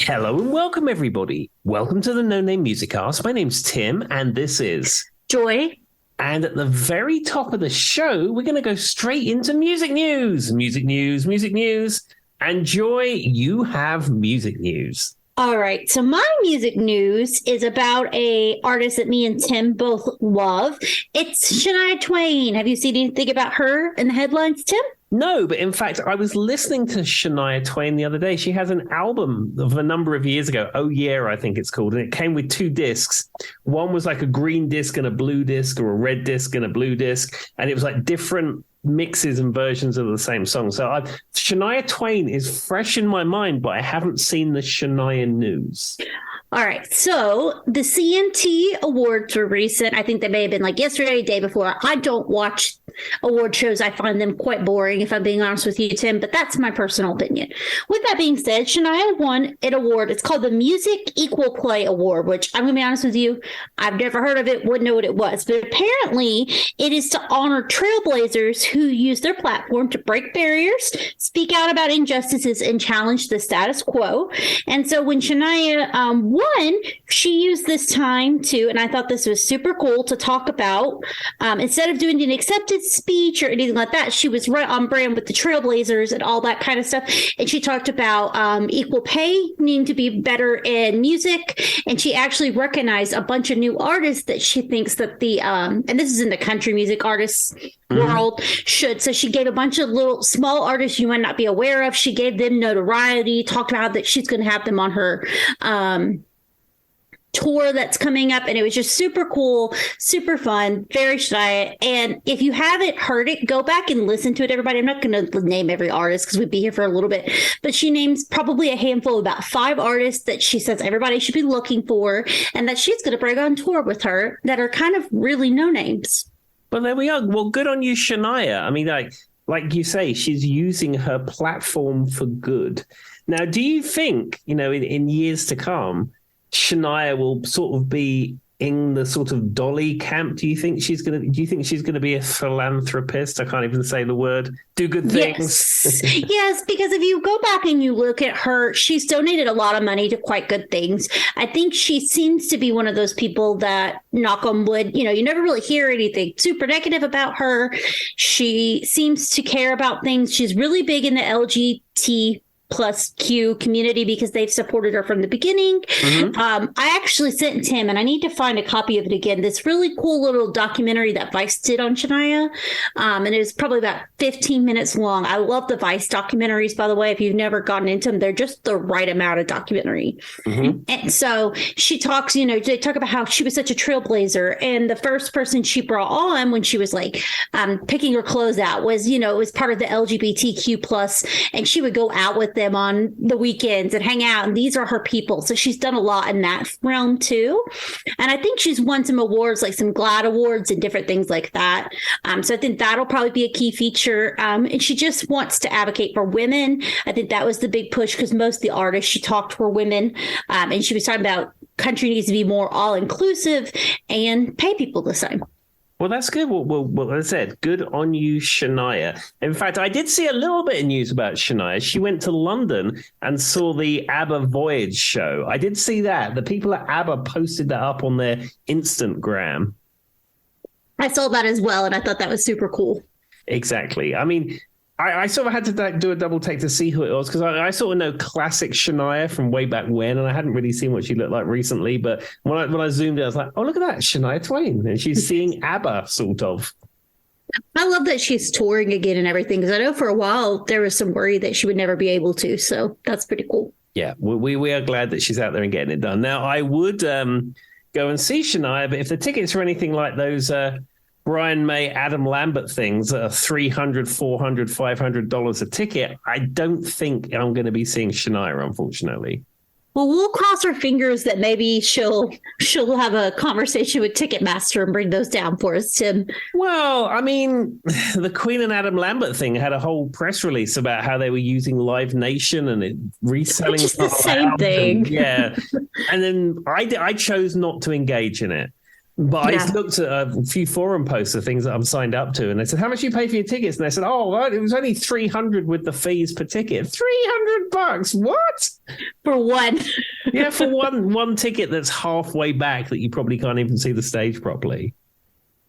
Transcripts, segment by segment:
Hello and welcome, everybody. Welcome to the No Name Music Cast. My name's Tim, and this is Joy. And at the very top of the show, we're going to go straight into music news. Music news, music news. And Joy, you have music news. All right. So my music news is about a artist that me and Tim both love. It's Shania Twain. Have you seen anything about her in the headlines, Tim? No, but in fact, I was listening to Shania Twain the other day. She has an album of a number of years ago. Oh Yeah, I think it's called. And it came with 2 discs. One was like a green disc and a blue disc, or a red disc and a blue disc. And it was like different mixes and versions of the same song. So Shania Twain is fresh in my mind, but I haven't seen the Shania news. All right. So the CMT Awards were recent. I think they may have been like yesterday, day before. I don't watch award shows. I find them quite boring, if I'm being honest with you, Tim, but that's my personal opinion. With that being said, Shania won an award. It's called the Music Equal Play Award, which I'm going to be honest with you, I've never heard of it, wouldn't know what it was. But apparently it is to honor trailblazers who use their platform to break barriers, speak out about injustices, and challenge the status quo. And so when Shania won, she used this time to, and I thought this was super cool, to talk about, instead of doing an acceptance speech or anything like that, she was right on brand with the trailblazers and all that kind of stuff. And she talked about equal pay needing to be better in music. And she actually recognized a bunch of new artists that she thinks that the, and this is in the country music artists world, should. So she gave a bunch of little small artists you might not be aware of. She gave them notoriety, talked about that she's going to have them on her tour that's coming up, and it was just super cool, super fun, very shy. And if you haven't heard it, go back and listen to it, everybody. I'm not going to name every artist because we'd be here for a little bit, but she names probably a handful, about 5 artists that she says everybody should be looking for and that she's going to bring on tour with her that are kind of really no names. Well, there we are. Well, good on you, Shania. I mean, like you say, she's using her platform for good. Now, do you think, in years to come, Shania will sort of be in the sort of Dolly camp? Do you think she's gonna be a philanthropist? I can't even say the word. Do good things. Yes, because if you go back and you look at her, she's donated a lot of money to quite good things. I think she seems to be one of those people that, knock on wood, you never really hear anything super negative about her. She seems to care about things. She's really big in the LGBT plus Q community because they've supported her from the beginning. I actually sent Tim, and I need to find a copy of it again, this really cool little documentary that Vice did on Shania. And it was probably about 15 minutes long. I love the Vice documentaries, by the way. If you've never gotten into them, they're just the right amount of documentary. And so she talks, they talk about how she was such a trailblazer. And the first person she brought on when she was like picking her clothes out was, it was part of the LGBTQ plus, and she would go out with them on the weekends and hang out, and these are her people. So she's done a lot in that realm too, and I think she's won some awards, like some GLAAD awards and different things like that. So I think that'll probably be a key feature, and she just wants to advocate for women. I think that was the big push because most of the artists she talked were women, and she was talking about country needs to be more all-inclusive and pay people the same. Well, that's good. Well, as I said, good on you, Shania. In fact, I did see a little bit of news about Shania. She went to London and saw the ABBA Voyage show. I did see that. The people at ABBA posted that up on their Instagram. I saw that as well, and I thought that was super cool. Exactly. I mean, I sort of had to do a double take to see who it was because I sort of know classic Shania from way back when, and I hadn't really seen what she looked like recently. But when I zoomed in, I was like, oh, look at that, Shania Twain. And she's seeing ABBA, sort of. I love that she's touring again and everything, because I know for a while there was some worry that she would never be able to. So that's pretty cool. Yeah, we are glad that she's out there and getting it done. Now, I would go and see Shania, but if the tickets are anything like those Brian May, Adam Lambert things that are $300, $400, $500 a ticket, I don't think I'm going to be seeing Shania, unfortunately. Well, we'll cross our fingers that maybe she'll have a conversation with Ticketmaster and bring those down for us, Tim. Well, I mean, the Queen and Adam Lambert thing had a whole press release about how they were using Live Nation and it reselling. Which is the same thing. Yeah. And then I chose not to engage in it. But Yeah. I looked at a few forum posts of things that I'm signed up to, and they said, "How much do you pay for your tickets?" And I said, "Oh, well, it was only $300 with the fees per ticket. $300? What? For one. Yeah, for one ticket that's halfway back that you probably can't even see the stage properly."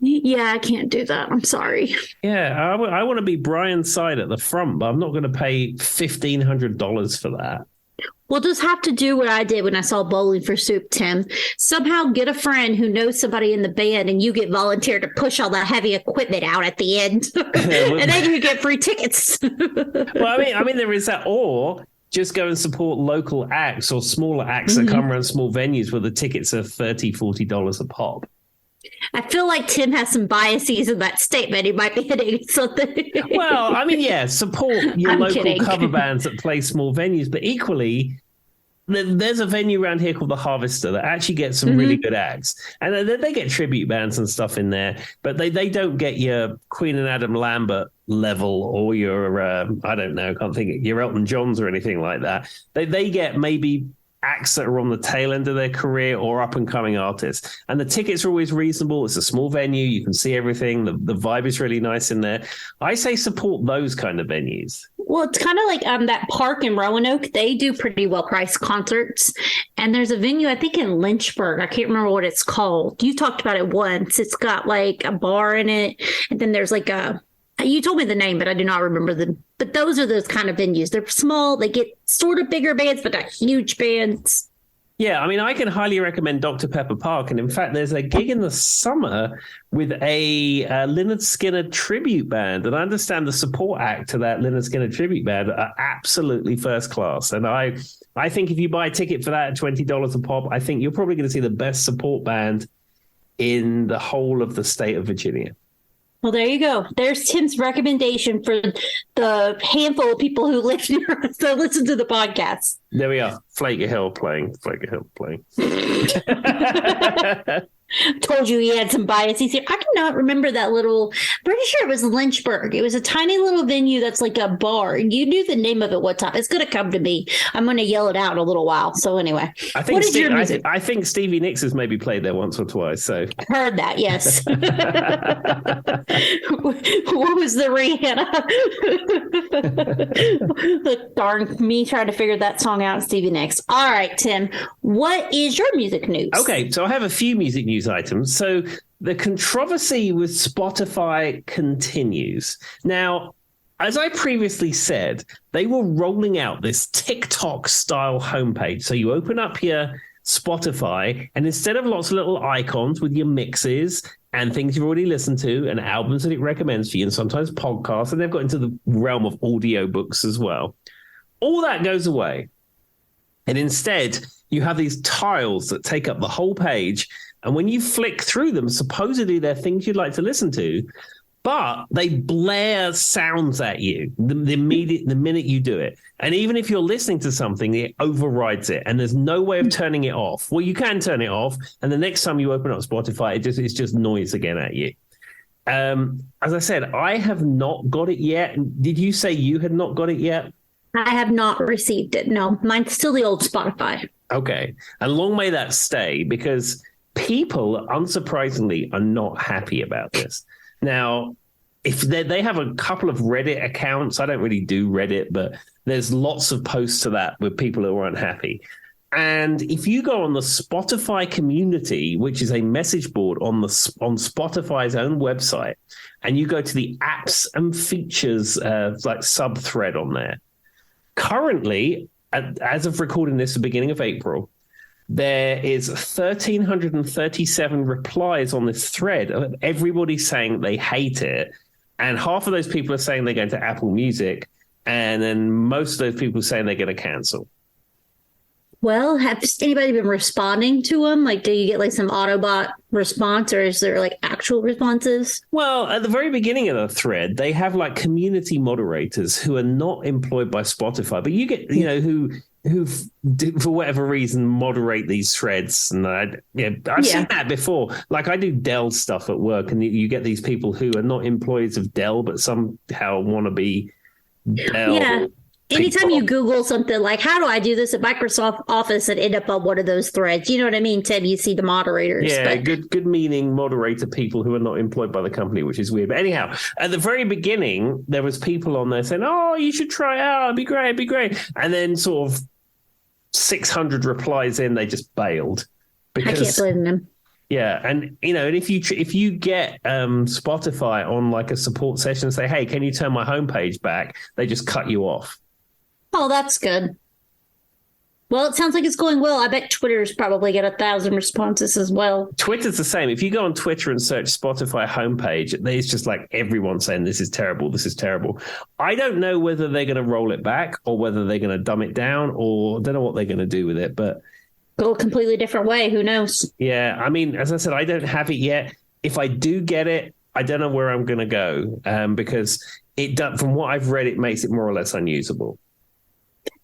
Yeah, I can't do that. I'm sorry. Yeah, I want to be Brian's side at the front, but I'm not going to pay $1,500 for that. We'll just have to do what I did when I saw Bowling for Soup, Tim. Somehow get a friend who knows somebody in the band and you get volunteered to push all the heavy equipment out at the end. And then you get free tickets. Well, I mean, there is that, or just go and support local acts or smaller acts that come around small venues where the tickets are $30, $40 a pop. I feel like Tim has some biases in that statement. He might be hitting something. Well, I mean, yeah, support your I'm local kidding. cover bands that play small venues, but equally, there's a venue around here called the Harvester that actually gets some really good acts, and they get tribute bands and stuff in there, but they don't get your Queen and Adam Lambert level or your I don't know, can't think your Elton Johns or anything like that. They get maybe acts that are on the tail end of their career or up and coming artists, and the tickets are always reasonable. It's a small venue, you can see everything, the vibe is really nice in there. I say support those kind of venues. Well, it's kind of like that park in Roanoke. They do pretty well priced concerts. And there's a venue, I think in Lynchburg. I can't remember what it's called. You talked about it once. It's got like a bar in it. And then there's like you told me the name, but I do not remember them. But those are those kind of venues. They're small. They get sort of bigger bands, but not huge bands. Yeah, I mean, I can highly recommend Dr. Pepper Park. And in fact, there's a gig in the summer with a Lynyrd Skynyrd tribute band. And I understand the support act to that Lynyrd Skynyrd tribute band are absolutely first class. And I think if you buy a ticket for that at $20 a pop, I think you're probably going to see the best support band in the whole of the state of Virginia. Well, there you go. There's Tim's recommendation for the handful of people who live near us that listen to the podcast. There we are. Flaker Hill playing. Told you he had some biases here. I cannot remember that little, pretty sure it was Lynchburg. It was a tiny little venue that's like a bar. You knew the name of it one time. It's going to come to me. I'm going to yell it out in a little while. So anyway, what is your music? I think Stevie Nicks has maybe played there once or twice. So heard that, yes. What was the Rihanna? Look, darn me trying to figure that song out, Stevie Nicks. All right, Tim, what is your music news? Okay, so I have a few music news items. So the controversy with Spotify continues. Now, as I previously said, they were rolling out this TikTok style homepage. So you open up your Spotify, and instead of lots of little icons with your mixes and things you've already listened to and albums that it recommends for you, and sometimes podcasts, and they've got into the realm of audio books as well, all that goes away. And instead, you have these tiles that take up the whole page. And when you flick through them, supposedly they're things you'd like to listen to, but they blare sounds at you the minute you do it. And even if you're listening to something, it overrides it. And there's no way of turning it off. Well, you can turn it off. And the next time you open up Spotify, it's just noise again at you. As I said, I have not got it yet. Did you say you had not got it yet? I have not received it. No, mine's still the old Spotify. Okay. And long may that stay, because people, unsurprisingly, are not happy about this. Now, if they have a couple of Reddit accounts, I don't really do Reddit, but there's lots of posts to that with people who are unhappy. And if you go on the Spotify community, which is a message board on Spotify's own website, and you go to the apps and features like sub thread on there, currently, as of recording this, the beginning of April, there is 1,337 replies on this thread of everybody saying they hate it. And half of those people are saying they're going to Apple Music. And then most of those people saying they're going to cancel. Well, has anybody been responding to them? Like, do you get like some Autobot response, or is there like actual responses? Well, at the very beginning of the thread, they have like community moderators who are not employed by Spotify, but you get, who for whatever reason moderate these threads. And I've seen that before. Like I do Dell stuff at work, and you get these people who are not employees of Dell, but somehow want to be Dell. Yeah. anytime you Google something like, how do I do this at Microsoft Office, and end up on one of those threads? You know what I mean, Tim? You see the moderators. Yeah, good meaning moderator people who are not employed by the company, which is weird. But anyhow, at the very beginning, there was people on there saying, oh, you should try it out. It'd be great. And then sort of 600 replies in, they just bailed. Because, I can't blame them. Yeah, and and if you get Spotify on like a support session and say, hey, can you turn my homepage back? They just cut you off. Oh, that's good. Well, it sounds like it's going well. I bet Twitter's probably got 1,000 responses as well. Twitter's the same. If you go on Twitter and search Spotify homepage, it's just like everyone saying this is terrible, this is terrible. I don't know whether they're going to roll it back or whether they're going to dumb it down, or I don't know what they're going to do with it, but go a completely different way. Who knows? Yeah, I mean, as I said, I don't have it yet. If I do get it, I don't know where I'm going to go because from what I've read, it makes it more or less unusable.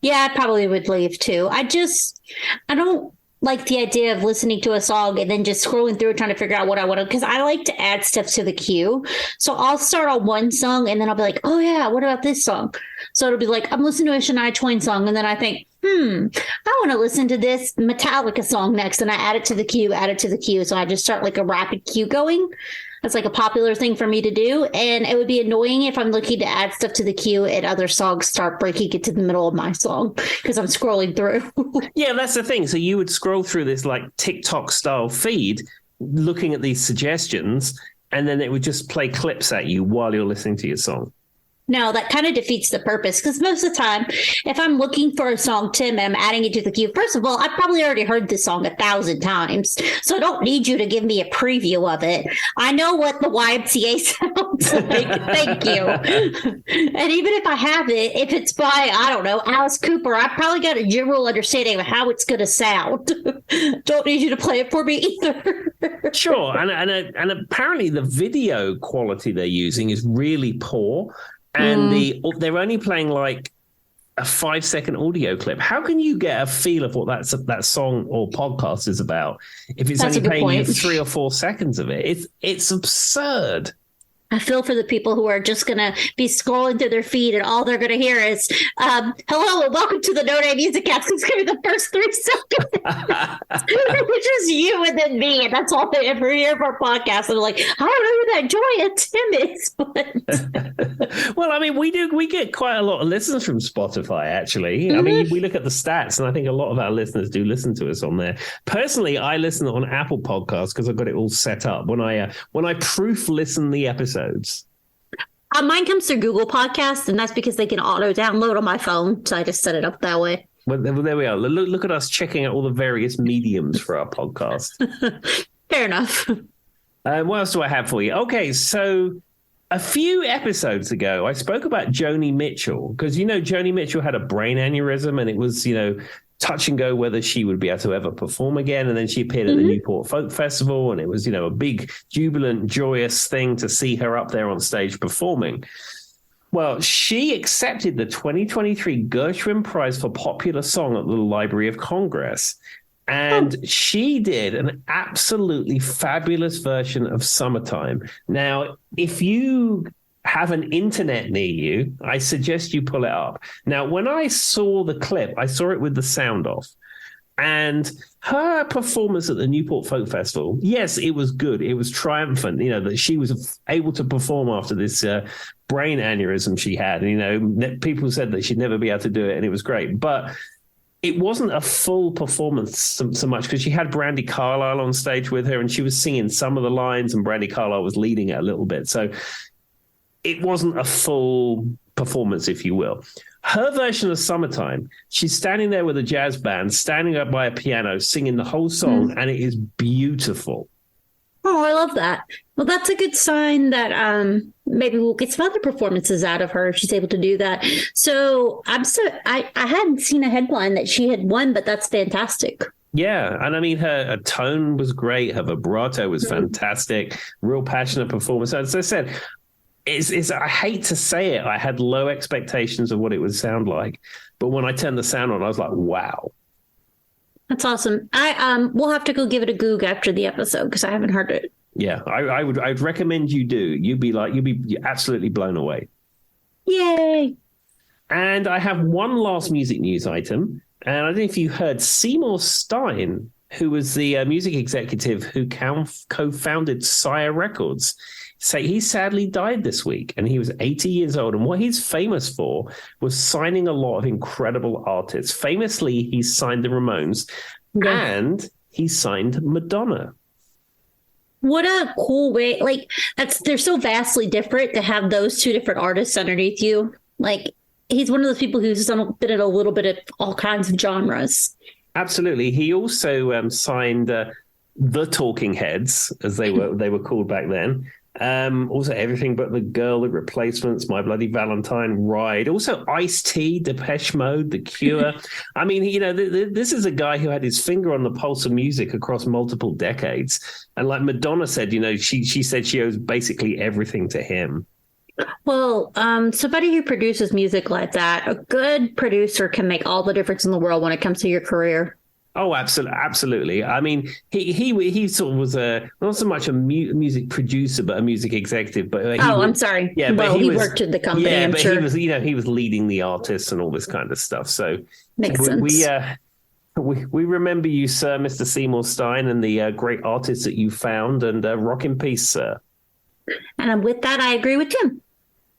Yeah, I probably would leave too. I don't like the idea of listening to a song and then just scrolling through trying to figure out what I want to, because I like to add stuff to the queue. So I'll start on one song and then I'll be like, oh yeah, what about this song? So it'll be like, I'm listening to a Shania Twain song and then I think, I want to listen to this Metallica song next, and I add it to the queue. So I just start like a rapid queue going. That's like a popular thing for me to do. And it would be annoying if I'm looking to add stuff to the queue and other songs start breaking into the middle of my song because I'm scrolling through. Yeah, that's the thing. So you would scroll through this like TikTok style feed looking at these suggestions, and then it would just play clips at you while you're listening to your song. No, that kind of defeats the purpose, because most of the time, if I'm looking for a song, Tim, and I'm adding it to the queue, first of all, I've probably already heard this song 1,000 times, so I don't need you to give me a preview of it. I know what the YMCA sounds like. Thank you. And even if I have it, if it's by, I don't know, Alice Cooper, I've probably got a general understanding of how it's going to sound. Don't need you to play it for me either. Sure, and apparently the video quality they're using is really poor. And they're only playing like a 5-second audio clip. How can you get a feel of what that song or podcast is about if it's only playing you 3 or 4 seconds of it? It's absurd. I feel for the people who are just going to be scrolling through their feed and all they're going to hear is, hello and welcome to the No Name Music Cast. It's going to be the first 3 seconds, which is you and then me. And that's all they ever hear of our podcast. And they're like, I don't know who that Joy and Tim is. But... Well, I mean, we get quite a lot of listens from Spotify, actually. I mean, we look at the stats, and I think a lot of our listeners do listen to us on there. Personally, I listen on Apple Podcasts because I've got it all set up. When I proof listen the episodes. Mine comes through Google Podcasts, and that's because they can auto-download on my phone, so I just set it up that way. Well, there we are. Look at us checking out all the various mediums for our podcast. Fair enough. What else do I have for you? Okay, so a few episodes ago, I spoke about Joni Mitchell, because, Joni Mitchell had a brain aneurysm, and it was, touch and go whether she would be able to ever perform again. And then she appeared at the Newport Folk Festival, and it was, a big, jubilant, joyous thing to see her up there on stage performing. Well, she accepted the 2023 Gershwin Prize for Popular Song at the Library of Congress. And she did an absolutely fabulous version of Summertime. Now, if you have an internet near you, I suggest you pull it up. Now, when I saw the clip, I saw it with the sound off. And her performance at the Newport Folk Festival, yes, it was good. It was triumphant, that she was able to perform after this brain aneurysm she had. And, people said that she'd never be able to do it, and it was great. But it wasn't a full performance so much, because she had Brandi Carlile on stage with her, and she was singing some of the lines, and Brandi Carlile was leading it a little bit. So it wasn't a full performance, if you will. Her version of Summertime, she's standing there with a jazz band, standing up by a piano, singing the whole song, and it is beautiful. Oh, I love that. Well, that's a good sign that maybe we'll get some other performances out of her if she's able to do that. So I hadn't seen a headline that she had won, but that's fantastic. Yeah, and I mean, her tone was great. Her vibrato was fantastic. Real passionate performance. As I said, I hate to say it, I had low expectations of what it would sound like, but when I turned the sound on, I was like, wow. That's awesome. We'll have to go give it a goog after the episode, because I haven't heard it. Yeah, I'd recommend you do. You'd be absolutely blown away. Yay. And I have one last music news item. And I don't know if you heard Seymour Stein, who was the music executive who co-founded Sire Records, say he sadly died this week, and he was 80 years old. And what he's famous for was signing a lot of incredible artists. Famously, he signed the Ramones, and he signed Madonna. What a cool way. Like, they're so vastly different to have those two different artists underneath you. Like, he's one of those people who's been in a little bit of all kinds of genres. Absolutely. He also signed the Talking Heads, as they were called back then. Also Everything But the Girl, The Replacements, My Bloody Valentine, Ride. Also Ice-T, Depeche Mode, The Cure. I mean, this is a guy who had his finger on the pulse of music across multiple decades. And like Madonna said, she said she owes basically everything to him. Well, somebody who produces music like that, a good producer can make all the difference in the world when it comes to your career. Oh, absolutely. I mean, he sort of was not so much a music producer, but a music executive. But I'm sorry. Yeah, but he worked at the company. Yeah, I'm but sure. he was leading the artists and all this kind of stuff. So makes sense. We remember you, sir, Mr. Seymour Stein, and the great artists that you found. And rock in peace, sir. And with that, I agree with Tim.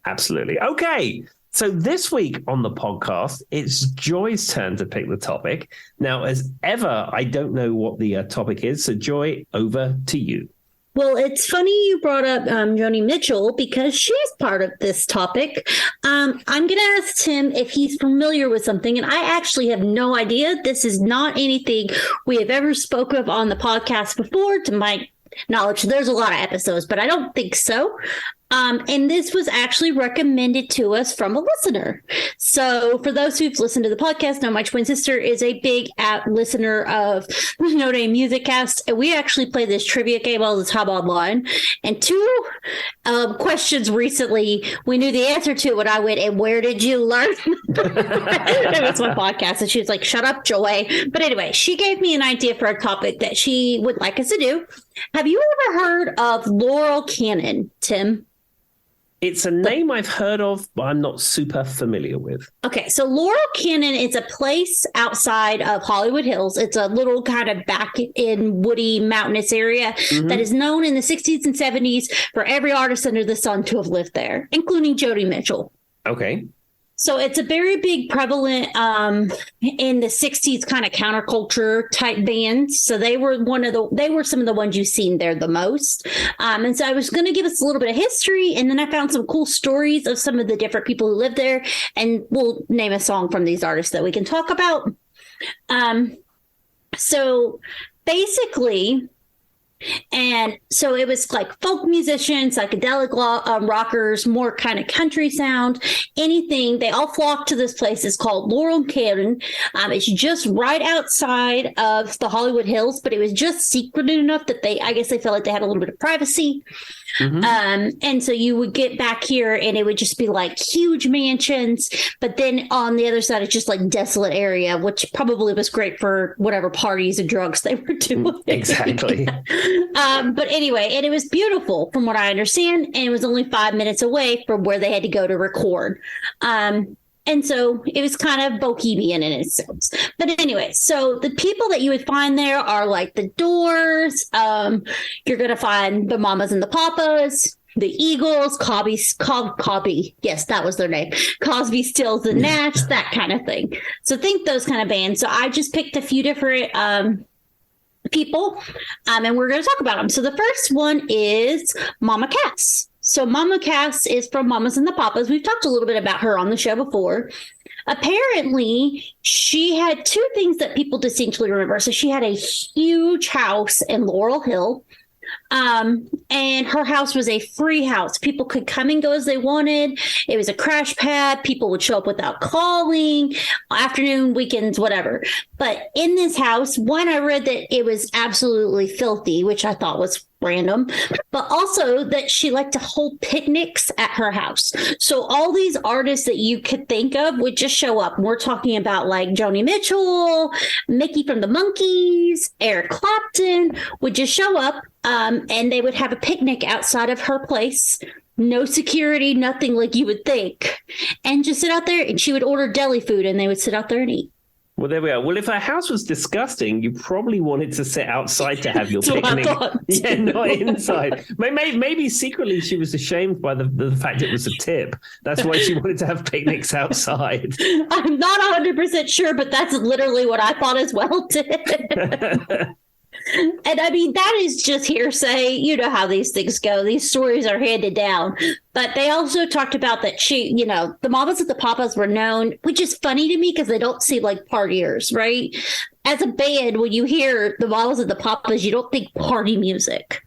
Absolutely. Okay. So this week on the podcast, it's Joy's turn to pick the topic. Now, as ever, I don't know what the topic is. So, Joy, over to you. Well, it's funny you brought up Joni Mitchell because she's part of this topic. I'm going to ask Tim if he's familiar with something, and I actually have no idea. This is not anything we have ever spoke of on the podcast before, to my knowledge. There's a lot of episodes, but I don't think so. And this was actually recommended to us from a listener. So for those who've listened to the podcast, know my twin sister is a big listener of No Name Music Cast. And we actually play this trivia game all the time online. And two questions recently, we knew the answer to it. I went, and where did you learn? It was my podcast. And she was like, shut up, Joy. But anyway, she gave me an idea for a topic that she would like us to do. Have you ever heard of Laurel Canyon, Tim? It's a name I've heard of, but I'm not super familiar with. Okay, so Laurel Canyon is a place outside of Hollywood Hills. It's a little kind of back in woody, mountainous area that is known in the 60s and 70s for every artist under the sun to have lived there, including Joni Mitchell. Okay. So it's a very big prevalent in the 60s kind of counterculture type bands. So they were some of the ones you've seen there the most. And so I was going to give us a little bit of history, and then I found some cool stories of some of the different people who lived there, and we'll name a song from these artists that we can talk about. So basically, and so it was like folk musicians, psychedelic rockers, more kind of country sound, anything. They all flocked to this place. It's called Laurel Canyon. It's just right outside of the Hollywood Hills, but it was just secretive enough that I guess they felt like they had a little bit of privacy. And so you would get back here and it would just be like huge mansions. But then on the other side, it's just like desolate area, which probably was great for whatever parties and drugs they were doing. Exactly. But anyway, and it was beautiful from what I understand. And it was only 5 minutes away from where they had to go to record. And so it was kind of bohemian in its sense. But anyway, so the people that you would find there are like the Doors. You're going to find the Mamas and the Papas, the Eagles, Cobby. Yes, that was their name. Cosby, Stills, and Nash, that kind of thing. So think those kind of bands. So I just picked a few different people, and we're going to talk about them. So the first one is Mama Cass. So Mama Cass is from Mamas and the Papas. We've talked a little bit about her on the show before. Apparently, she had two things that people distinctly remember. So she had a huge house in Laurel Hill. And her house was a free house. People could come and go as they wanted. It was a crash pad. People would show up without calling, afternoon, weekends, whatever. But in this house, one, I read that it was absolutely filthy, which I thought was random, but also that she liked to hold picnics at her house. So all these artists that you could think of would just show up. We're talking about like Joni Mitchell, Mickey from the Monkees, Eric Clapton would just show up, and they would have a picnic outside of her place. no security, nothing like you would think, and just sit out there. And she would order deli food, and they would sit out there and eat. Well, there we are. Well, if her house was disgusting, you probably wanted to sit outside to have your picnic. Yeah, not inside. Maybe secretly she was ashamed by the fact it was a tip. That's why she wanted to have picnics outside. I'm not 100% sure, but that's literally what I thought as well, too. And I mean, that is just hearsay. You know how these things go. These stories are handed down. But they also talked about that the Mamas and the Papas were known, which is funny to me because they don't seem like partiers, right? As a band, when you hear the Mamas and the Papas, you don't think party music.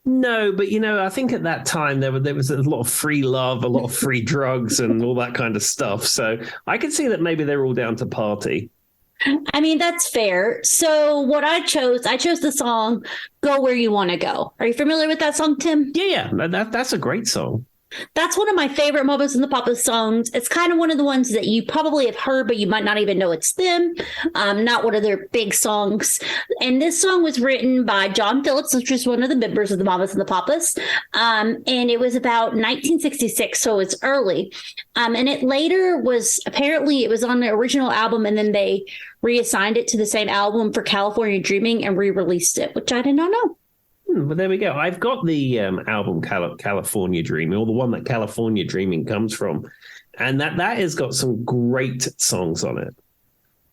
No, but I think at that time there was a lot of free love, a lot of free drugs and all that kind of stuff. So I can see that maybe they're all down to party. I mean, that's fair. So what I chose the song Go Where You Want to Go. Are you familiar with that song, Tim? Yeah. That's a great song. That's one of my favorite Mamas and the Papas songs. It's kind of one of the ones that you probably have heard, but you might not even know it's them. Not one of their big songs. And this song was written by John Phillips, which was one of the members of the Mamas and the Papas. And it was about 1966, so it's early. And it later was, apparently it was on the original album, and then they reassigned it to the same album for California Dreaming and re-released it, which I did not know. Well, there we go. I've got the album California Dreaming, or the one that California Dreaming comes from. And that has got some great songs on it.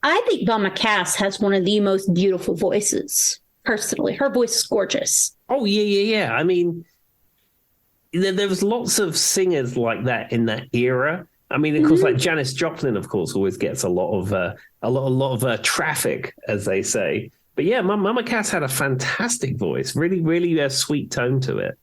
I think Mama Cass has one of the most beautiful voices, personally. Her voice is gorgeous. Oh, yeah. I mean, there was lots of singers like that in that era. I mean, of course, like Janis Joplin, of course, always gets a lot of traffic, as they say. But yeah, Mama Cass had a fantastic voice, really, really a sweet tone to it.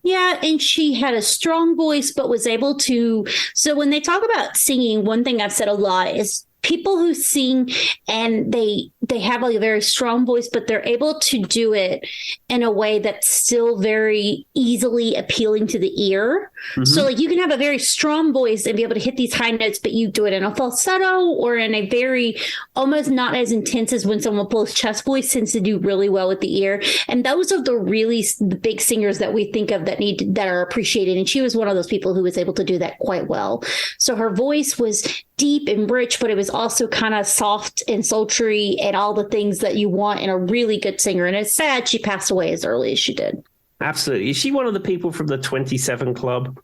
Yeah, and she had a strong voice, but was able to. So when they talk about singing, one thing I've said a lot is people who sing and they have like a very strong voice, but they're able to do it in a way that's still very easily appealing to the ear. Mm-hmm. So like you can have a very strong voice and be able to hit these high notes, but you do it in a falsetto or in a very almost not as intense as when someone pulls chest voice tends to do really well with the ear. And those are the big singers that we think of that are appreciated. And she was one of those people who was able to do that quite well. So her voice was deep and rich, but it was also kind of soft and sultry and all the things that you want in a really good singer. And it's sad she passed away as early as she did. Absolutely. Is she one of the people from the 27 Club?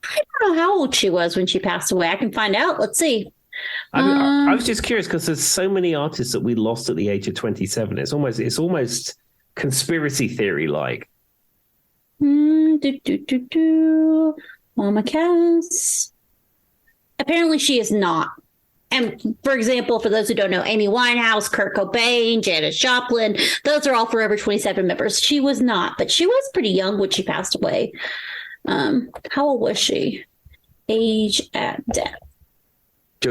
I don't know how old she was when she passed away. I can find out. Let's see. I was just curious because there's so many artists that we lost at the age of 27. It's almost conspiracy theory like. Mama Cass. Apparently she is not. And for example, for those who don't know, Amy Winehouse, Kurt Cobain, Janis Joplin, those are all Forever 27 members. She was not, but she was pretty young when she passed away. How old was she? Age at death.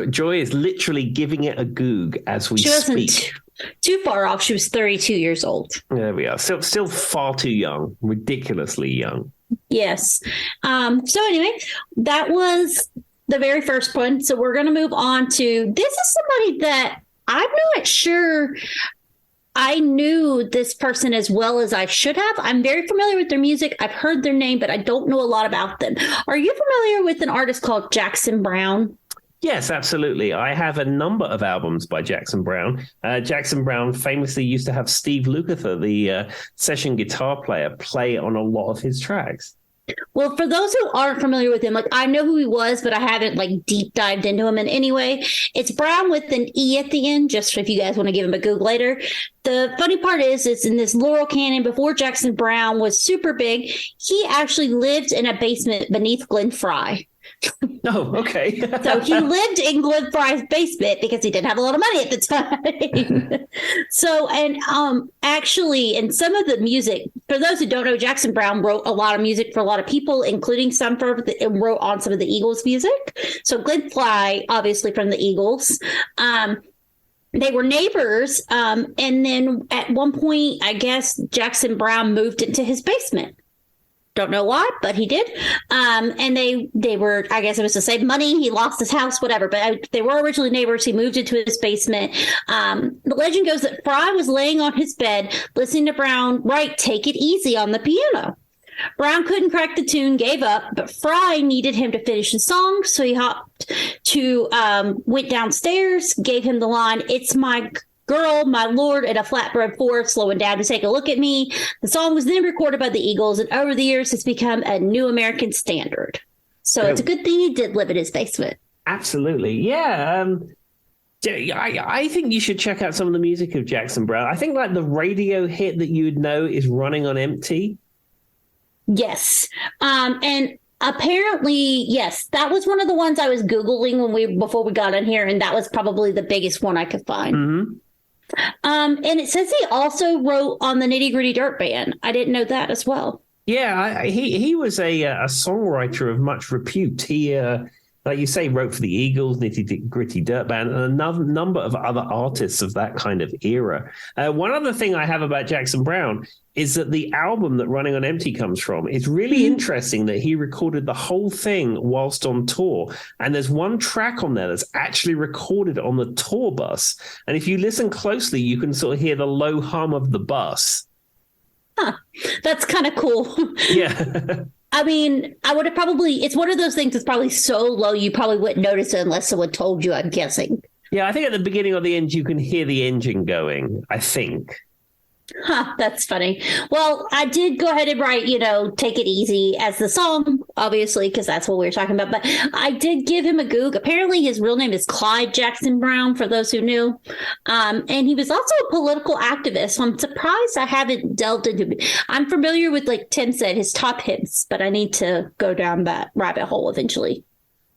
Joy is literally giving it a goog as we speak. She wasn't too far off. She was 32 years old. There we are. Still far too young, ridiculously young. Yes. So anyway, that was the very first one. So we're going to move on to, this is somebody that I'm not sure I knew this person as well as I should have. I'm very familiar with their music. I've heard their name, but I don't know a lot about them. Are you familiar with an artist called Jackson Browne? Yes, absolutely. I have a number of albums by Jackson Browne. Jackson Browne famously used to have Steve Lukather, the session guitar player, play on a lot of his tracks. Well, for those who aren't familiar with him, like I know who he was, but I haven't like deep dived into him in any way. It's Brown with an E at the end, just if you guys want to give him a Google later. The funny part is it's in this Laurel Canyon before Jackson Browne was super big. He actually lived in a basement beneath Glenn Frey. Oh, okay. So he lived in Glenn Frey's basement because he didn't have a lot of money at the time. So, and actually, in some of the music, for those who don't know, Jackson Browne wrote a lot of music for a lot of people, including some wrote on some of the Eagles music. So Glenn Frey, obviously from the Eagles, they were neighbors. And then at one point, I guess Jackson Browne moved into his basement. Don't know why, but he did. And they were, I guess it was to save money. He lost his house, whatever. But they were originally neighbors. He moved into his basement. The legend goes that Frey was laying on his bed, listening to Browne write Take It Easy on the piano. Brown couldn't crack the tune, gave up, but Fry needed him to finish the song, so he went downstairs, gave him the line, "It's my girl, my lord," at a flatbread Ford, slowing down to take a look at me. The song was then recorded by the Eagles, and over the years has become a new American standard. So it's a good thing he did live in his basement. Absolutely. Yeah. I think you should check out some of the music of Jackson Browne. I think like the radio hit that you would know is "Running on Empty." Yes. And apparently, yes, that was one of the ones I was Googling before we got on here, and that was probably the biggest one I could find. Mm-hmm. And it says he also wrote on the Nitty Gritty Dirt Band. I didn't know that as well. Yeah, he was a songwriter of much repute. He, like you say, wrote for the Eagles, Nitty Gritty Dirt Band, and a number of other artists of that kind of era. One other thing I have about Jackson Browne is that the album that "Running on Empty" comes from is really interesting, that he recorded the whole thing whilst on tour. And there's one track on there that's actually recorded on the tour bus. And if you listen closely, you can sort of hear the low hum of the bus. Huh. That's kind of cool. Yeah. I mean, it's one of those things that's probably so low you probably wouldn't notice it unless someone told you, I'm guessing. Yeah, I think at the beginning or the end, you can hear the engine going, I think. Huh, that's funny. Well, I did go ahead and write, "Take It Easy" as the song, obviously, because that's what we were talking about. But I did give him a goog. Apparently, his real name is Clyde Jackson Browne, for those who knew. And he was also a political activist. So I'm surprised I haven't delved into it. I'm familiar with, like Tim said, his top hits, but I need to go down that rabbit hole eventually.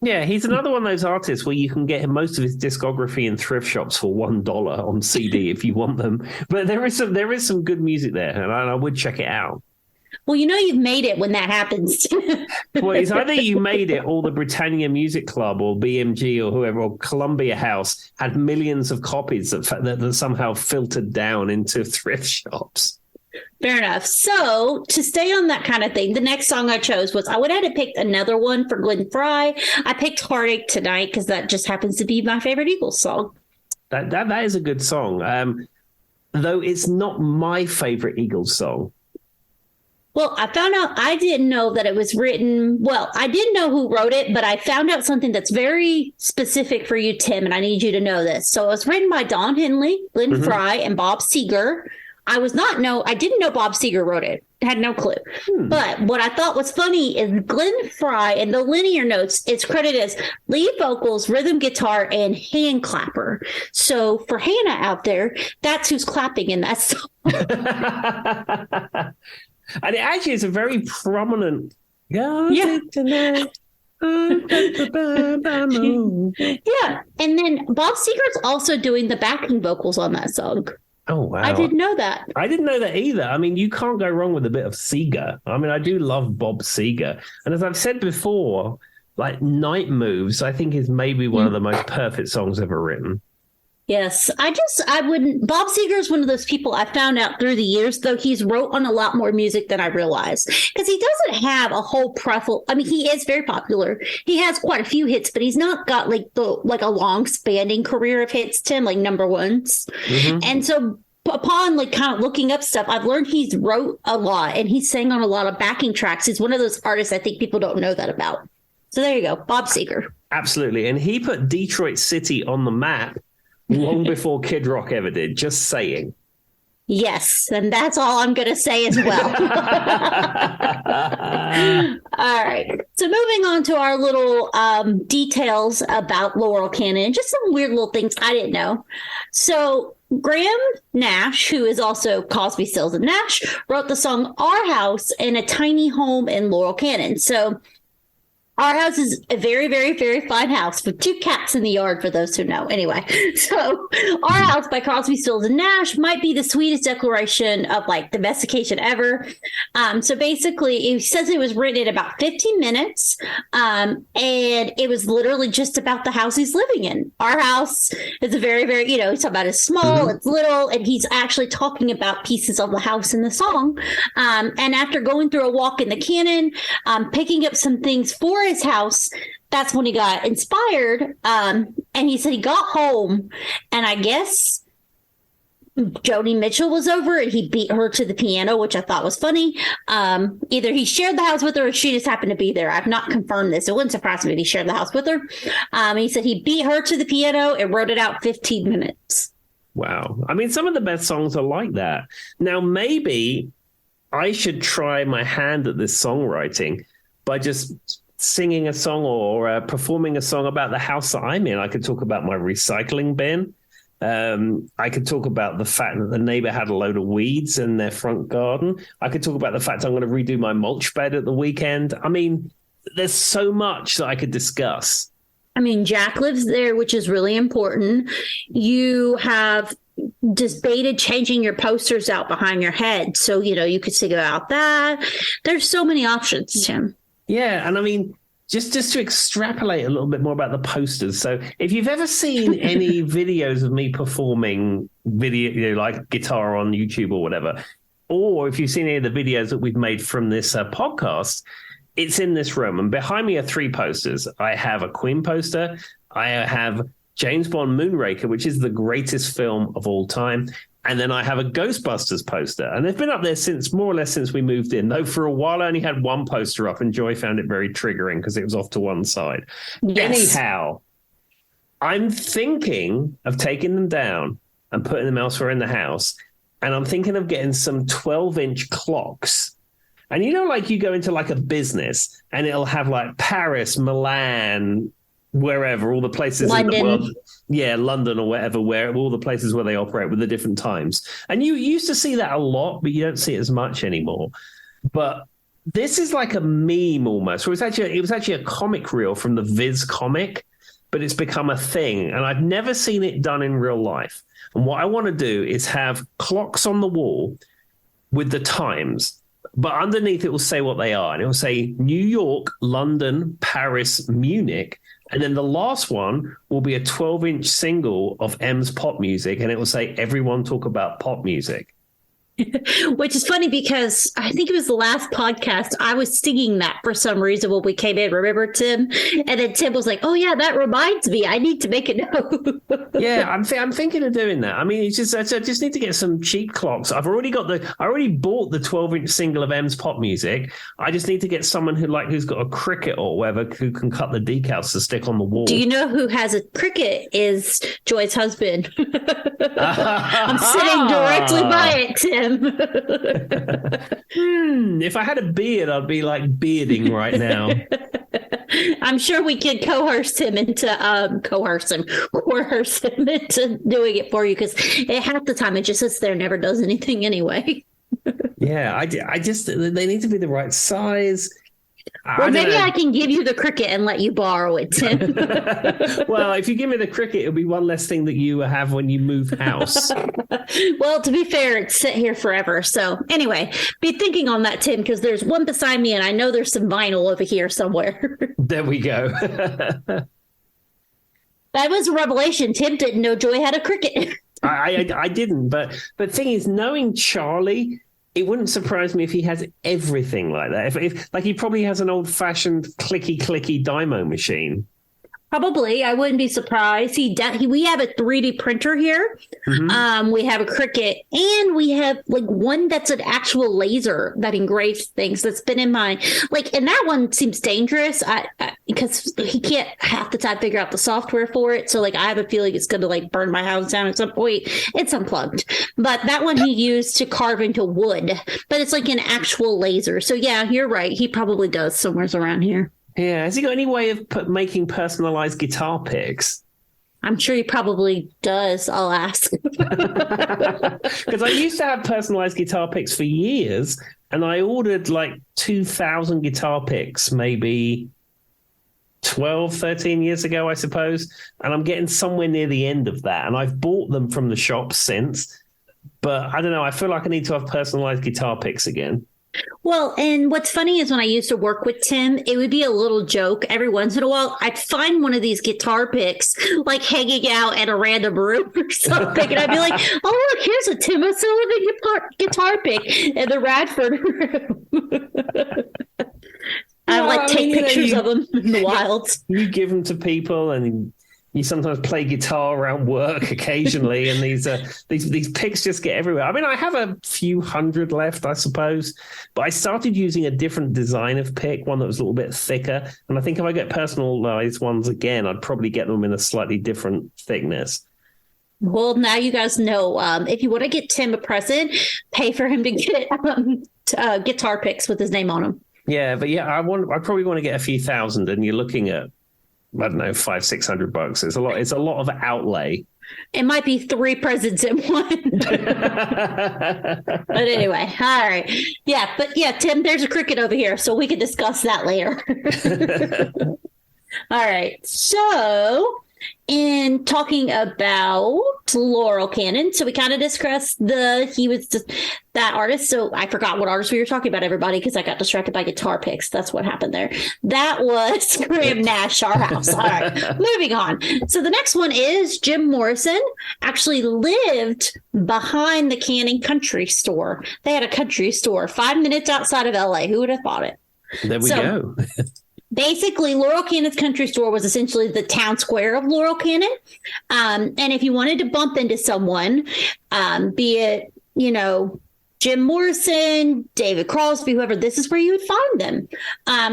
Yeah, he's another one of those artists where you can get most of his discography in thrift shops for $1 on CD if you want them. But there is some good music there, and I would check it out. Well, you've made it when that happens. Well, it's either you made it or the Britannia Music Club or BMG or whoever, or Columbia House had millions of copies that somehow filtered down into thrift shops. Fair enough. So to stay on that kind of thing, the next song I chose was, I went ahead and picked another one for Glenn Frey. I picked "Heartache Tonight" because that just happens to be my favorite Eagles song. That is a good song, though it's not my favorite Eagles song. Well, I found out, I didn't know that it was written. Well, I didn't know who wrote it, but I found out something that's very specific for you, Tim, and I need you to know this. So it was written by Don Henley, Glenn Frey, and Bob Seger. I didn't know Bob Seger wrote it. I had no clue. But what I thought was funny is Glenn Frey, in the linear notes, it's credited as lead vocals, rhythm guitar, and hand clapper. So for Hannah out there, that's who's clapping in that song. And it actually is a very prominent. Yeah. Yeah. And then Bob Seger's also doing the backing vocals on that song. Oh, wow. I didn't know that. I didn't know that either. I mean, you can't go wrong with a bit of Seger. I mean, I do love Bob Seger. And as I've said before, like Night Moves, I think is maybe one of the most perfect songs ever written. Yes. Bob Seger is one of those people I found out through the years, though he's wrote on a lot more music than I realized, because he doesn't have a whole I mean, he is very popular. He has quite a few hits, but he's not got like a long spanning career of hits, Tim, like number ones. And so upon like kind of looking up stuff, I've learned he's wrote a lot and he sang on a lot of backing tracks. He's one of those artists I think people don't know that about. So there you go. Bob Seger. Absolutely. And he put Detroit City on the map long before Kid Rock ever did, just saying. Yes, and that's all I'm going to say as well. All right. So moving on to our little details about Laurel Canyon, just some weird little things I didn't know. So Graham Nash, who is also Cosby, Stills, and Nash, wrote the song Our House in a Tiny Home in Laurel Canyon. So our house is a very, very, very fine house with 2 cats in the yard, for those who know. Anyway, so Our House by Crosby, Stills, and Nash might be the sweetest declaration of like domestication ever. So basically, it says it was written in about 15 minutes, and it was literally just about the house he's living in. Our house is a very, very, he's talking about it's small, it's little, and he's actually talking about pieces of the house in the song. And after going through a walk in the canyon, picking up some things for his house, that's when he got inspired. And he said he got home, and I guess Joni Mitchell was over and he beat her to the piano, which I thought was funny. Either he shared the house with her or she just happened to be there. I've not confirmed this. It wouldn't surprise me if he shared the house with her. He said he beat her to the piano and wrote it out 15 minutes. Wow. I mean, some of the best songs are like that. Now, maybe I should try my hand at this songwriting by just singing a song or performing a song about the house that I'm in. I could talk about my recycling bin. I could talk about the fact that the neighbor had a load of weeds in their front garden. I could talk about the fact I'm going to redo my mulch bed at the weekend. I mean, there's so much that I could discuss. I mean, Jack lives there, which is really important. You have debated changing your posters out behind your head. So, you could sing about that. There's so many options, Tim. Yeah. And I mean, just to extrapolate a little bit more about the posters. So if you've ever seen any videos of me performing video, like guitar on YouTube or whatever, or if you've seen any of the videos that we've made from this podcast, it's in this room. And behind me are 3 posters. I have a Queen poster. I have James Bond Moonraker, which is the greatest film of all time. And then I have a Ghostbusters poster. And they've been up there more or less since we moved in. Though for a while I only had one poster up and Joy found it very triggering because it was off to one side. Yes. Anyhow, I'm thinking of taking them down and putting them elsewhere in the house. And I'm thinking of getting some 12-inch clocks. And like you go into like a business and it'll have like Paris, Milan, wherever, all the places London. In the world. Yeah, London or whatever, where all the places where they operate with the different times. And you used to see that a lot, but you don't see it as much anymore. But this is like a meme almost. It was actually a comic reel from the Viz comic, but it's become a thing. And I've never seen it done in real life. And what I want to do is have clocks on the wall with the times, but underneath it will say what they are. And it will say New York, London, Paris, Munich. And then the last one will be a 12-inch single of M's pop music, and it will say, everyone talk about pop music. Which is funny because I think it was the last podcast I was singing that for some reason when we came in. Remember, Tim? And then Tim was like, "Oh yeah, that reminds me. I need to make a note." Yeah, I'm thinking of doing that. I mean, I just need to get some cheap clocks. I already bought the 12-inch single of M's pop music. I just need to get someone who's got a Cricut or whatever who can cut the decals to stick on the wall. Do you know who has a Cricut? Is Joy's husband. I'm sitting directly by it, Tim. If I had a beard, I'd be like bearding right now. I'm sure we could coerce him into doing it for you because half the time it just sits there and never does anything anyway. Yeah, I just they need to be the right size. Well, maybe I can give you the Cricut and let you borrow it, Tim. Well, if you give me the Cricut, it'll be one less thing that you have when you move house. Well, to be fair, it's sit here forever. So anyway, be thinking on that, Tim, because there's one beside me and I know there's some vinyl over here somewhere. There we go. That was a revelation. Tim didn't know Joy had a Cricut. I didn't, but the thing is, knowing Charlie, it wouldn't surprise me if he has everything like that. If he probably has an old-fashioned clicky dymo machine. Probably. I wouldn't be surprised. We have a 3D printer here. Mm-hmm. We have a Cricut, and we have like one that's an actual laser that engraves things that's been in my and that one seems dangerous because he can't half the time figure out the software for it. So I have a feeling it's going to burn my house down at some point. It's unplugged, but that one he used to carve into wood, but it's like an actual laser. So yeah, you're right. He probably does somewhere around here. Yeah. Has he got any way of making personalized guitar picks? I'm sure he probably does. I'll ask. Because I used to have personalized guitar picks for years, and I ordered 2,000 guitar picks maybe 12, 13 years ago, I suppose. And I'm getting somewhere near the end of that. And I've bought them from the shop since. But I don't know. I feel like I need to have personalized guitar picks again. Well, and what's funny is when I used to work with Tim, it would be a little joke every once in a while. I'd find one of these guitar picks hanging out at a random room or something. And I'd be like, oh, look, here's a Tim O'Sullivan guitar pick in the Radford room. I take pictures of them in the wilds. You give them to people and You sometimes play guitar around work occasionally, and these picks just get everywhere. I mean, I have a few hundred left, I suppose, but I started using a different design of pick, one that was a little bit thicker. And I think if I get personalized ones again, I'd probably get them in a slightly different thickness. Well, now you guys know, if you want to get Tim a present, pay for him to get guitar picks with his name on them. Yeah, but yeah, I probably want to get a few thousand, and you're looking at, I don't know, $500-600. It's a lot. It's a lot of outlay. It might be 3 presents in one. But anyway, all right. Yeah, but yeah, Tim, there's a cricket over here, so we can discuss that later. All right. So in talking about Laurel Canyon, so we kind of discussed that artist. So I forgot what artist we were talking about, everybody, because I got distracted by guitar picks. That's what happened there. That was Graham Nash, Our House. All right, moving on. So the next one is Jim Morrison. Actually lived behind the Canyon Country Store. They had a country store 5 minutes outside of LA. Who would have thought it? There we go. Basically, Laurel Canyon's country store was essentially the town square of Laurel Canyon. And if you wanted to bump into someone, be it, Jim Morrison, David Crosby, whoever, this is where you would find them.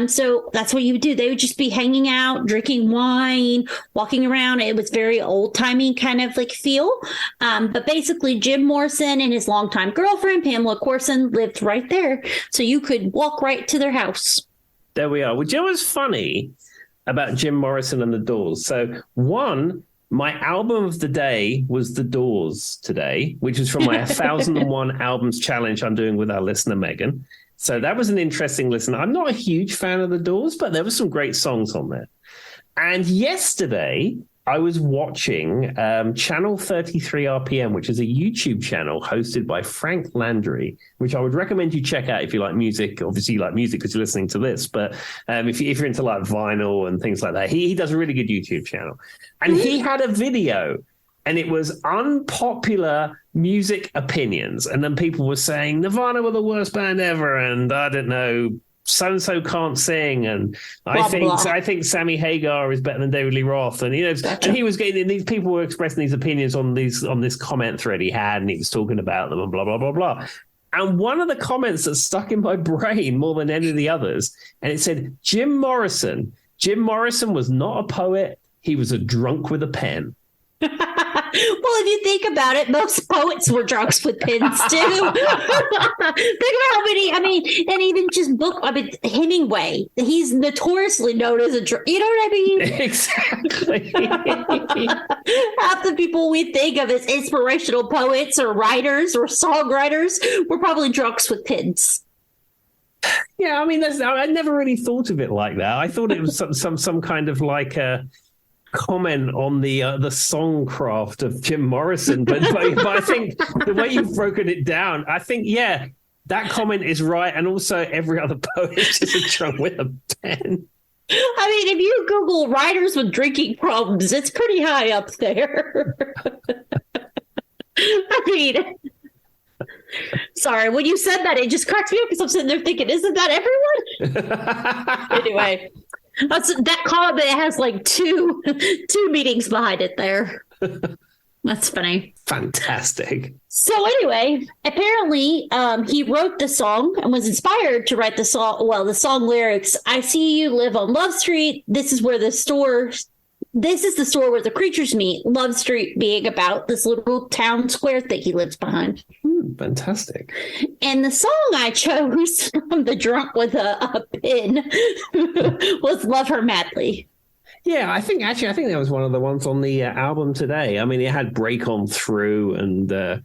So that's what you would do. They would just be hanging out, drinking wine, walking around. It was very old-timey kind of like feel. But basically, Jim Morrison and his longtime girlfriend, Pamela Corson, lived right there. So you could walk right to their house. There we are. Well, do you know what's funny about Jim Morrison and the Doors? So, one, my album of the day was The Doors today, which is from my 1001 albums challenge I'm doing with our listener, Megan. So that was an interesting listen. I'm not a huge fan of The Doors, but there were some great songs on there. And yesterday, I was watching Channel 33 RPM, which is a YouTube channel hosted by Frank Landry, which I would recommend you check out if you like music. Obviously, you like music because you're listening to this. But if you're into like vinyl and things like that, he does a really good YouTube channel. And he had a video, and it was unpopular music opinions. And then people were saying Nirvana were the worst band ever, and I don't know, so-and-so can't sing, and I think Sammy Hagar is better than David Lee Roth, and and he was getting, these people were expressing these opinions on this comment thread he had, and he was talking about them and blah blah blah blah. And one of the comments that stuck in my brain more than any of the others, and it said, Jim Morrison was not a poet, he was a drunk with a pen. Well, if you think about it, most poets were drunks with pens too. Think about how many, and even just Hemingway, he's notoriously known as a drunk. You know what I mean? Exactly. Half the people we think of as inspirational poets or writers or songwriters were probably drunks with pens. Yeah, I never really thought of it like that. I thought it was some kind of like a comment on the songcraft of Jim Morrison, but I think the way you've broken it down, I think, yeah, that comment is right, and also every other poet is just a drunk with a pen. If you Google writers with drinking problems, it's pretty high up there. Sorry, when you said that, it just cracks me up because I'm sitting there thinking, isn't that everyone? Anyway. That comment has like two meanings behind it there. That's funny. Fantastic. So anyway, apparently he wrote the song and was inspired to write the song. Well, the song lyrics, I see you live on Love Street. This is the store where the creatures meet. Love Street being about this little town square that he lives behind. Fantastic. And the song I chose from the drunk with a pin was Love Her Madly. Yeah, I think that was one of the ones on the album today. It had Break On Through, and it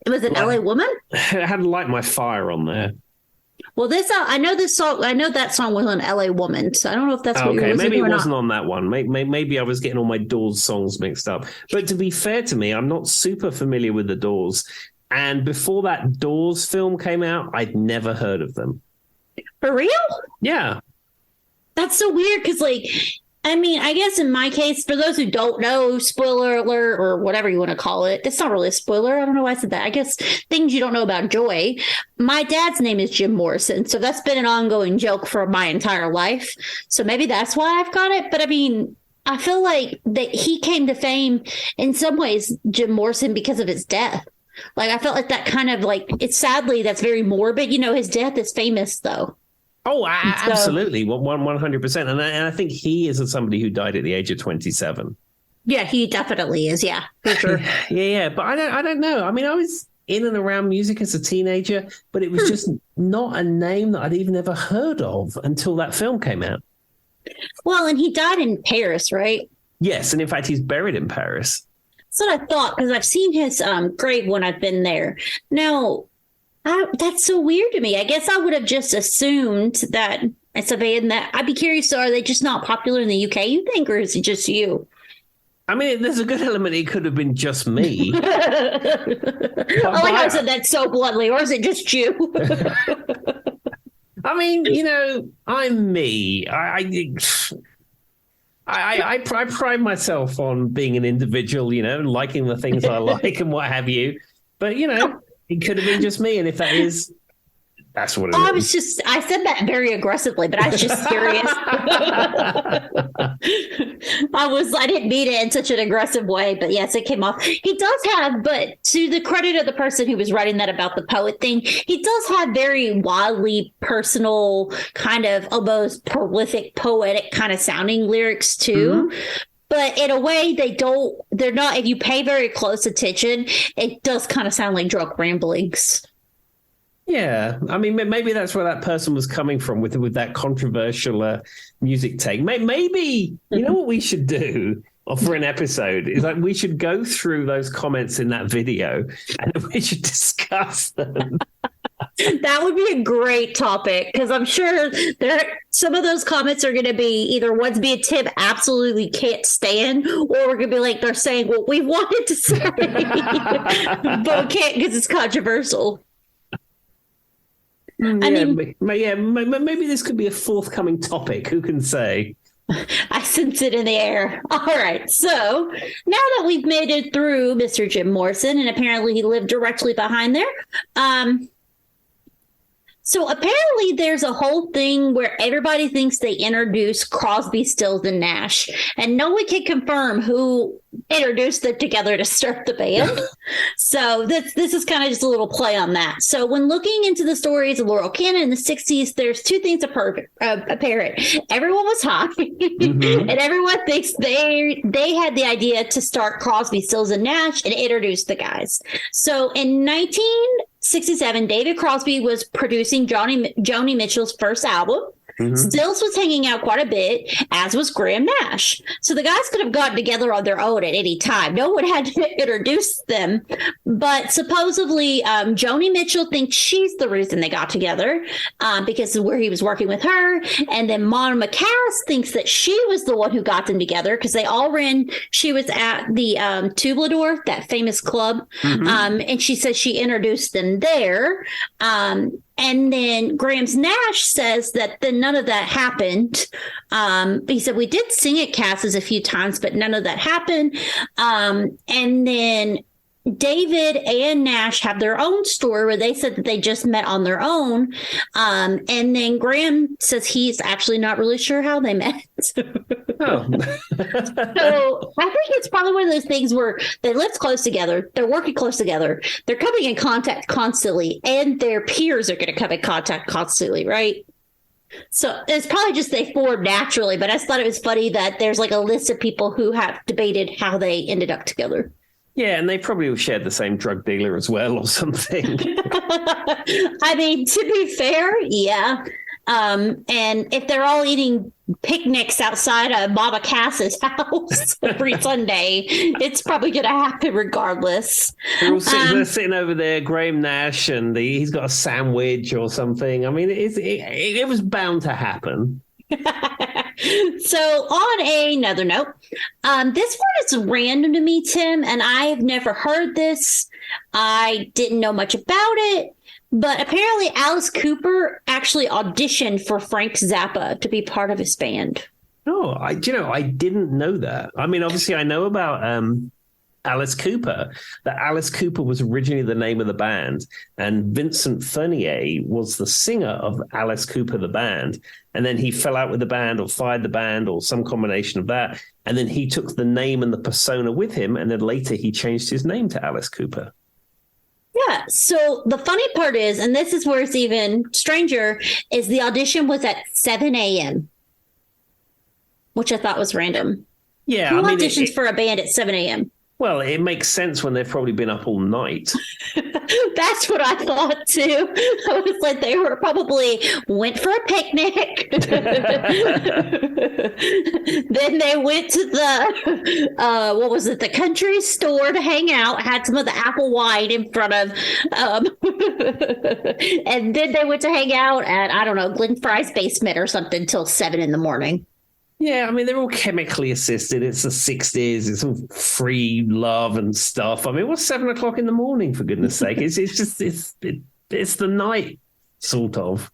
was an LA Woman? It had Light My Fire on there. Well, I know that song was on LA Woman, so I don't know if that's what you're listening to. Maybe it wasn't on that one. Maybe I was getting all my Doors songs mixed up. But to be fair to me, I'm not super familiar with the Doors. And before that Doors film came out, I'd never heard of them. For real? Yeah. That's so weird because, I guess in my case, for those who don't know, spoiler alert or whatever you want to call it, it's not really a spoiler. I don't know why I said that. I guess things you don't know about Joy. My dad's name is Jim Morrison, so that's been an ongoing joke for my entire life. So maybe that's why I've got it. But I feel like that he came to fame in some ways, Jim Morrison, because of his death. Like, I felt like that kind of like, it's sadly, that's very morbid. You know, his death is famous, though. Oh, So, absolutely. 100%. And I think he is somebody who died at the age of 27. yeah, he definitely is. Yeah, for sure. Yeah. But I don't know. I mean, I was in and around music as a teenager, but it was just not a name that I'd even ever heard of until that film came out. Well, and he died in Paris, right? Yes. And in fact, he's buried in Paris. That's what I thought, because I've seen his grave when I've been there. Now, that's so weird to me. I guess I would have just assumed that it's a band that I'd be curious. So are they just not popular in the UK, you think, or is it just you? I mean, there's a good element. It could have been just me. I like how I said that so bluntly, or is it just you? I mean, you know, I'm me. I pride myself on being an individual, you know, liking the things I like and what have you. But, you know, it could have been just me. And if that is, that's what it is. I said that very aggressively, but I was just curious. I didn't mean it in such an aggressive way, but yes, it came off. He does have, but to the credit of the person who was writing that about the poet thing, he does have very wildly personal, kind of almost prolific, poetic kind of sounding lyrics too. Mm-hmm. But in a way, they're not, if you pay very close attention, it does kind of sound like drunk ramblings. Yeah, I mean, maybe that's where that person was coming from with that controversial music take. Maybe, you know what we should do for an episode is like we should go through those comments in that video and we should discuss them. That would be a great topic, because I'm sure some of those comments are going to be either ones being Tim absolutely can't stand, or we're going to be like they're saying what we wanted to say, but we can't because it's controversial. Maybe this could be a forthcoming topic. Who can say? I sense it in the air. All right. So now that we've made it through Mr. Jim Morrison, and apparently he lived directly behind there. So apparently there's a whole thing where everybody thinks they introduced Crosby, Stills, and Nash, and no one can confirm who introduced them together to start the band. So this is kind of just a little play on that. So when looking into the stories of Laurel Canyon in the 60s, there's two things apparent. Everyone was high, and everyone thinks they had the idea to start Crosby, Stills, and Nash and introduce the guys. So in 1967, David Crosby was producing Joni Mitchell's first album. Stills was hanging out quite a bit, as was Graham Nash. So the guys could have gotten together on their own at any time. No one had to introduce them. But supposedly, Joni Mitchell thinks she's the reason they got together, because of where he was working with her. And then Monica Cass thinks that she was the one who got them together, because she was at the Troubadour, that famous club. And she says she introduced them there. And then Graham Nash says that none of that happened. He said, we did sing at Cass's a few times, but none of that happened. And then David and Nash have their own story where they said that they just met on their own. And then Graham says he's actually not really sure how they met. So I think it's probably one of those things where they lived close together, they're working close together, they're coming in contact constantly, and their peers are going to come in contact constantly, right? So it's probably just they formed naturally, but I just thought it was funny that there's like a list of people who have debated how they ended up together. Yeah, and they probably shared the same drug dealer as well or something. I mean, to be fair, yeah. And if they're all eating picnics outside of Mama Cass's house every Sunday, it's probably going to happen regardless. They're all sitting over there, Graham Nash, and he's got a sandwich or something. I mean, it was bound to happen. So on another note, this one is random to me, Tim, and I've never heard this. I didn't know much about it, but apparently Alice Cooper actually auditioned for Frank Zappa to be part of his band. Oh, I didn't know that. I mean, obviously I know about Alice Cooper, that Alice Cooper was originally the name of the band, and Vincent Furnier was the singer of Alice Cooper, the band. And then he fell out with the band or fired the band or some combination of that. And then he took the name and the persona with him. And then later he changed his name to Alice Cooper. Yeah. So the funny part is, and this is where it's even stranger, is the audition was at 7 a.m., which I thought was random. Yeah. Who auditions for a band at 7 a.m.? Well, it makes sense when they've probably been up all night. That's what I thought too. I was like, they were probably went for a picnic. Then they went to the, the country store to hang out, had some of the apple wine in front of, and then they went to hang out at, I don't know, Glenn Fry's basement or something till 7 a.m. Yeah, I mean, they're all chemically assisted. It's the 60s. It's all free love and stuff. I mean, what's 7 o'clock in the morning, for goodness sake? It's the night, sort of.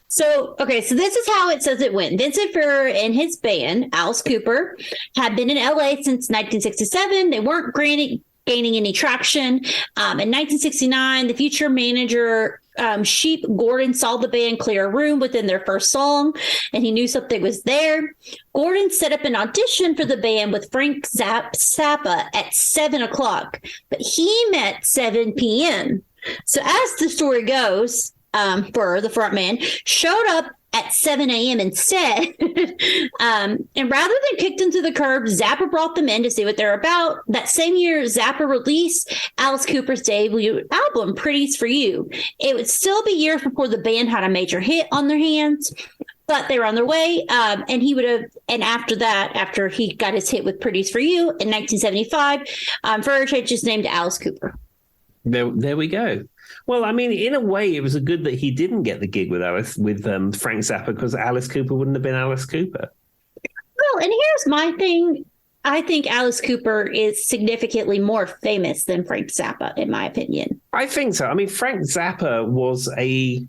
So this is how it says it went. Vincent Furnier and his band, Alice Cooper, had been in LA since 1967. They weren't gaining any traction. In 1969, the future manager, Sheep Gordon, saw the band clear a room within their first song, and he knew something was there. Gordon set up an audition for the band with Frank Zappa at 7 o'clock, but he met 7 p.m. So as the story goes, for the front man, showed up at 7 a.m. instead. And rather than kicked them to the curb, Zappa brought them in to see what they're about. That same year, Zappa released Alice Cooper's debut album, Pretty's for You. It would still be years before the band had a major hit on their hands, but they were on their way. And after that, after he got his hit with Pretty's for You in 1975, Furnier changed his name to Alice Cooper. There we go. Well, I mean, in a way, it was good that he didn't get the gig with Frank Zappa, because Alice Cooper wouldn't have been Alice Cooper. Well, and here's my thing. I think Alice Cooper is significantly more famous than Frank Zappa, in my opinion. I think so. I mean, Frank Zappa was a,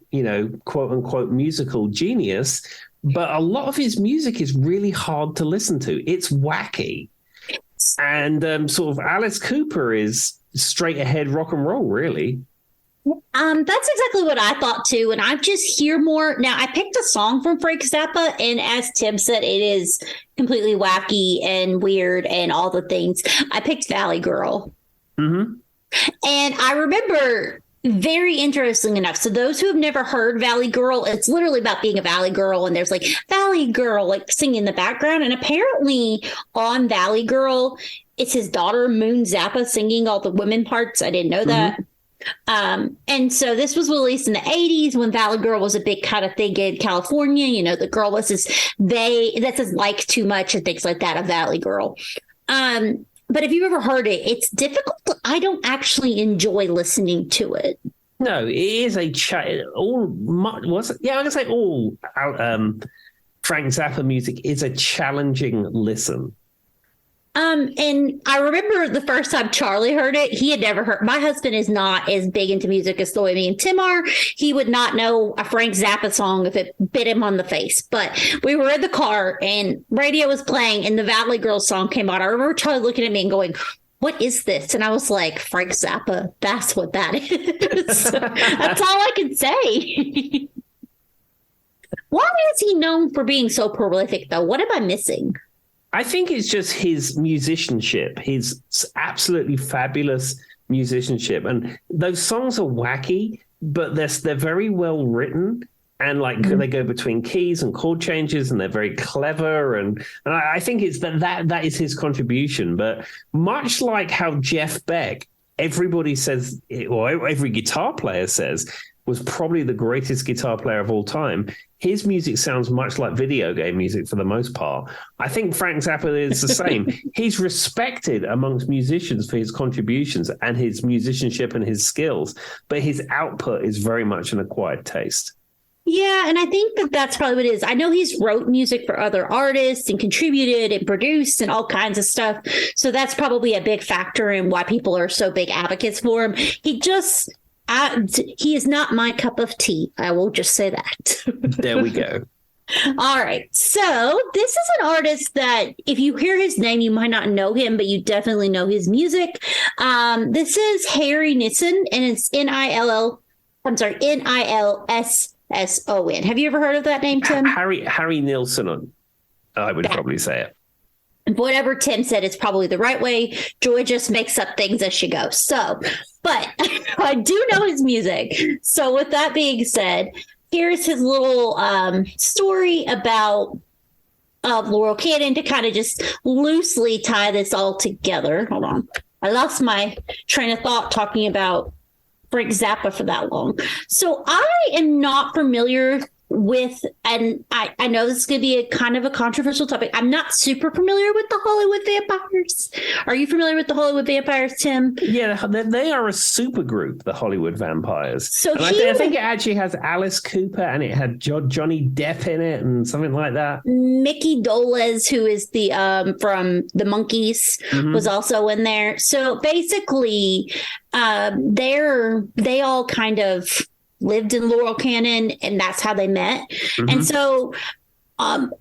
quote unquote musical genius, but a lot of his music is really hard to listen to. It's wacky. And sort of Alice Cooper is straight ahead rock and roll, really. That's exactly what I thought too. And I just hear more. Now, I picked a song from Frank Zappa, and as Tim said, it is completely wacky and weird and all the things. I picked Valley Girl. Mm-hmm. And I remember, very interesting enough, so those who have never heard Valley Girl, it's literally about being a Valley Girl, and there's like Valley Girl like singing in the background. And apparently on Valley Girl, it's his daughter Moon Zappa singing all the women parts. I didn't know that. Mm-hmm. And so this was released in the 80s when Valley Girl was a big kind of thing in California. The girl was that says like too much and things like that, a Valley Girl. But if you've ever heard it, it's difficult. I don't actually enjoy listening to it. No, it is a all Frank Zappa music is a challenging listen. And I remember the first time Charlie heard it, he had never heard. My husband is not as big into music as the way me and Tim are. He would not know a Frank Zappa song if it bit him on the face. But we were in the car and radio was playing and the Valley Girl song came out. I remember Charlie looking at me and going, "What is this?" And I was like, "Frank Zappa, that's what that is." That's all I can say. Why is he known for being so prolific, though? What am I missing? I think it's just his musicianship, his absolutely fabulous musicianship. And those songs are wacky, but they're very well written. And they go between keys and chord changes, and they're very clever. And I think it's that is his contribution. But much like how Jeff Beck, everybody says, or every guitar player says, was probably the greatest guitar player of all time, his music sounds much like video game music for the most part. I think Frank Zappa is the same. He's respected amongst musicians for his contributions and his musicianship and his skills, but his output is very much an acquired taste. Yeah, and I think that's probably what it is. I know he's wrote music for other artists and contributed and produced and all kinds of stuff. So that's probably a big factor in why people are so big advocates for him. He is not my cup of tea. I will just say that. There we go. All right. So this is an artist that if you hear his name, you might not know him, but you definitely know his music. This is Harry Nilsson, and it's Nilsson. Have you ever heard of that name, Tim? Harry Nilsson, I would probably say it. Whatever Tim said is probably the right way. Joy just makes up things as she goes. So, but I do know his music. So with that being said, here's his little story about Laurel Canyon to kind of just loosely tie this all together. Hold on. I lost my train of thought talking about Frank Zappa for that long. So I am not familiar with, and I know this is going to be a kind of a controversial topic. I'm not super familiar with the Hollywood Vampires. Are you familiar with the Hollywood Vampires, Tim? Yeah, they are a super group, the Hollywood Vampires. So and I think it actually has Alice Cooper, and it had Johnny Depp in it and something like that. Mickey Dolenz, who is the from the Monkees, was also in there. So basically, they all kind of lived in Laurel Canyon, and that's how they met. And so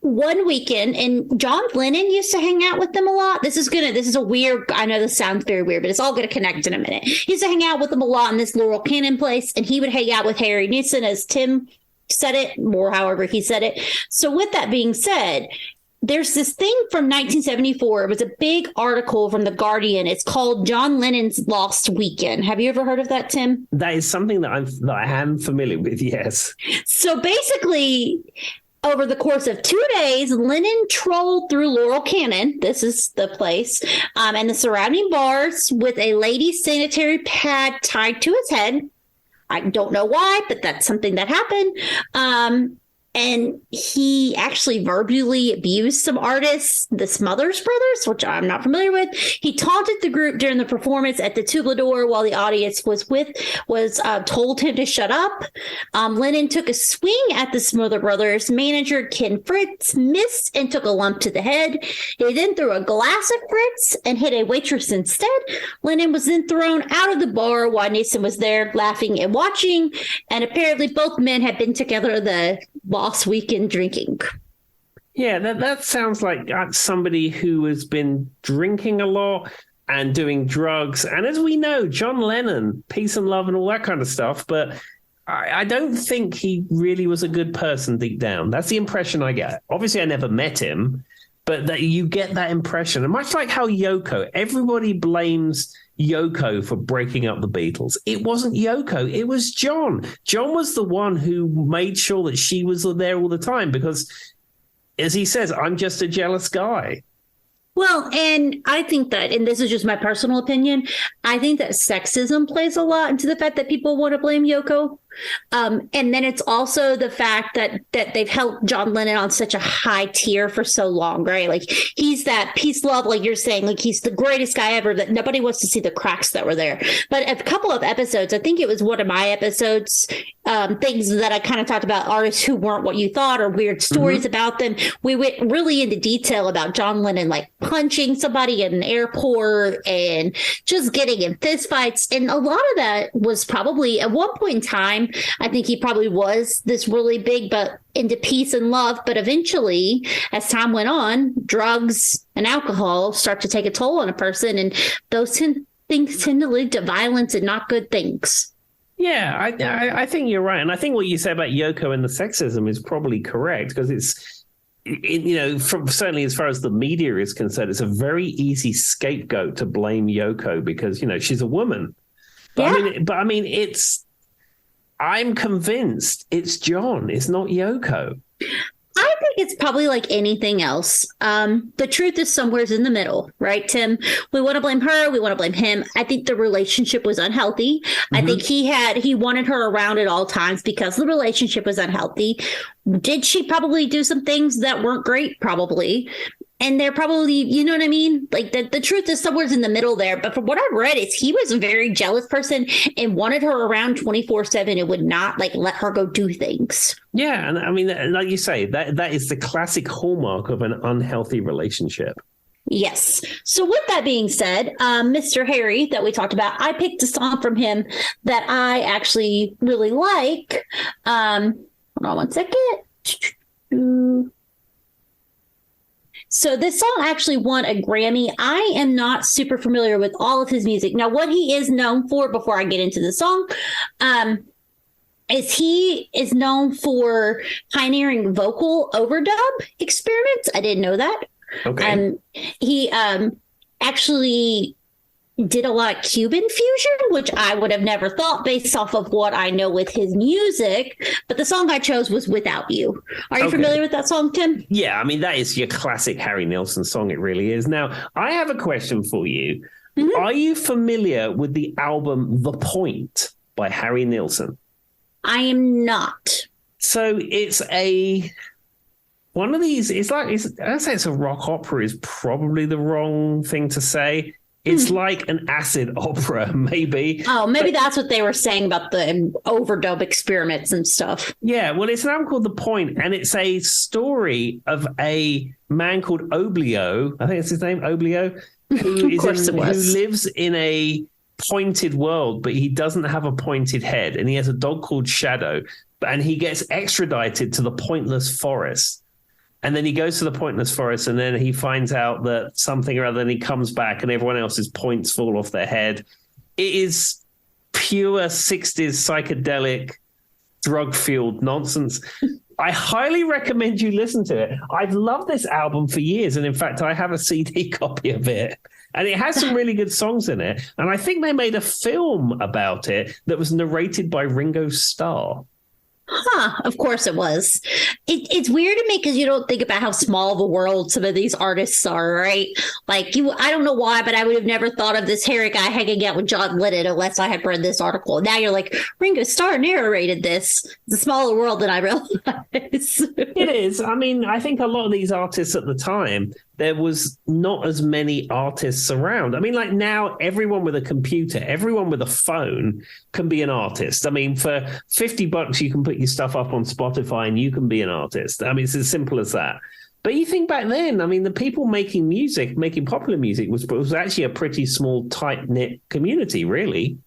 one weekend, and John Lennon used to hang out with them a lot. This is a weird, I know this sounds very weird, but it's all going to connect in a minute. He used to hang out with them a lot in this Laurel Canyon place, and he would hang out with Harry Nilsson, as Tim said it, or however he said it. So with that being said, there's this thing from 1974. It was a big article from The Guardian. It's called John Lennon's Lost Weekend. Have you ever heard of that, Tim? That is something that I am familiar with, yes. So basically, over the course of 2 days, Lennon trolled through Laurel Canyon. This is the place, and the surrounding bars with a lady's sanitary pad tied to his head. I don't know why, but that's something that happened. And he actually verbally abused some artists, the Smothers Brothers, which I'm not familiar with. He taunted the group during the performance at the Troubadour while the audience was told him to shut up. Lennon took a swing at the Smothers Brothers. Manager Ken Fritz missed and took a lump to the head. He then threw a glass at Fritz and hit a waitress instead. Lennon was then thrown out of the bar while Nilsson was there laughing and watching. And apparently both men had been together the last weekend drinking. Yeah, that sounds like somebody who has been drinking a lot and doing drugs. And as we know, John Lennon, peace and love and all that kind of stuff. But I don't think he really was a good person deep down. That's the impression I get. Obviously, I never met him, but that you get that impression. And much like how Yoko, everybody blames Yoko for breaking up the Beatles. It wasn't Yoko, it was John. John was the one who made sure that she was there all the time because, as he says, I'm just a jealous guy. Well, and I think that, and this is just my personal opinion, I think that sexism plays a lot into the fact that people want to blame Yoko. And then it's also the fact that they've held John Lennon on such a high tier for so long, right? Like he's that peace, love, like you're saying, like he's the greatest guy ever, that nobody wants to see the cracks that were there. But a couple of episodes, I think it was one of my episodes, things that I kind of talked about artists who weren't what you thought or weird stories about them. We went really into detail about John Lennon, like punching somebody in an airport and just getting in fistfights. And a lot of that was probably at one point in time, I think he probably was this really big, but into peace and love. But eventually, as time went on, drugs and alcohol start to take a toll on a person. And those things tend to lead to violence and not good things. Yeah, I think you're right. And I think what you say about Yoko and the sexism is probably correct because it's, certainly as far as the media is concerned, it's a very easy scapegoat to blame Yoko because, she's a woman. But I mean, I'm convinced it's John. It's not Yoko. I think it's probably like anything else. The truth is somewhere in the middle, right, Tim? We want to blame her. We want to blame him. I think the relationship was unhealthy. I think he wanted her around at all times because the relationship was unhealthy. Did she probably do some things that weren't great? Probably. And they're probably, you know what I mean? Like the truth is somewhere in the middle there. But from what I've read, is he was a very jealous person and wanted her around 24/7 and would not let her go do things. Yeah. And I mean, like you say, that is the classic hallmark of an unhealthy relationship. Yes. So with that being said, Mr. Harry that we talked about, I picked a song from him that I actually really like. Hold on one second. So this song actually won a Grammy. I am not super familiar with all of his music. Now, what he is known for, before I get into the song, is he is known for pioneering vocal overdub experiments. I didn't know that. Okay. He actually did a lot of Cuban fusion, which I would have never thought based off of what I know with his music. But the song I chose was Without You. Are you familiar with that song, Tim? Yeah, I mean, that is your classic Harry Nilsson song. It really is. Now, I have a question for you. Mm-hmm. Are you familiar with the album The Point by Harry Nilsson? I am not. So it's one of these, I'd say it's a rock opera is probably the wrong thing to say. It's like an acid opera, maybe. Oh, maybe that's what they were saying about the overdub experiments and stuff. Yeah, well, it's an album called The Point, and it's a story of a man called Oblio. I think it's his name, Oblio, who lives in a pointed world, but he doesn't have a pointed head, and he has a dog called Shadow, and he gets extradited to the Pointless Forest. And then he goes to the Pointless Forest, and then he finds out that something or other, and he comes back, and everyone else's points fall off their head. It is pure 60s psychedelic, drug-fueled nonsense. I highly recommend you listen to it. I've loved this album for years, and in fact, I have a CD copy of it. And it has some really good songs in it. And I think they made a film about it that was narrated by Ringo Starr. Huh, of course it was. It's weird to me because you don't think about how small of a world some of these artists are, right? Like I don't know why, but I would have never thought of this Harry guy hanging out with John Lennon unless I had read this article. Now you're like, Ringo Starr narrated this. It's a smaller world than I realized. It is. I mean, I think a lot of these artists at the time, there was not as many artists around. I mean, like now, everyone with a computer, everyone with a phone can be an artist. I mean, for $50, you can put your stuff up on Spotify and you can be an artist. I mean, it's as simple as that. But you think back then, I mean, the people making music, making popular music was actually a pretty small, tight-knit community, really.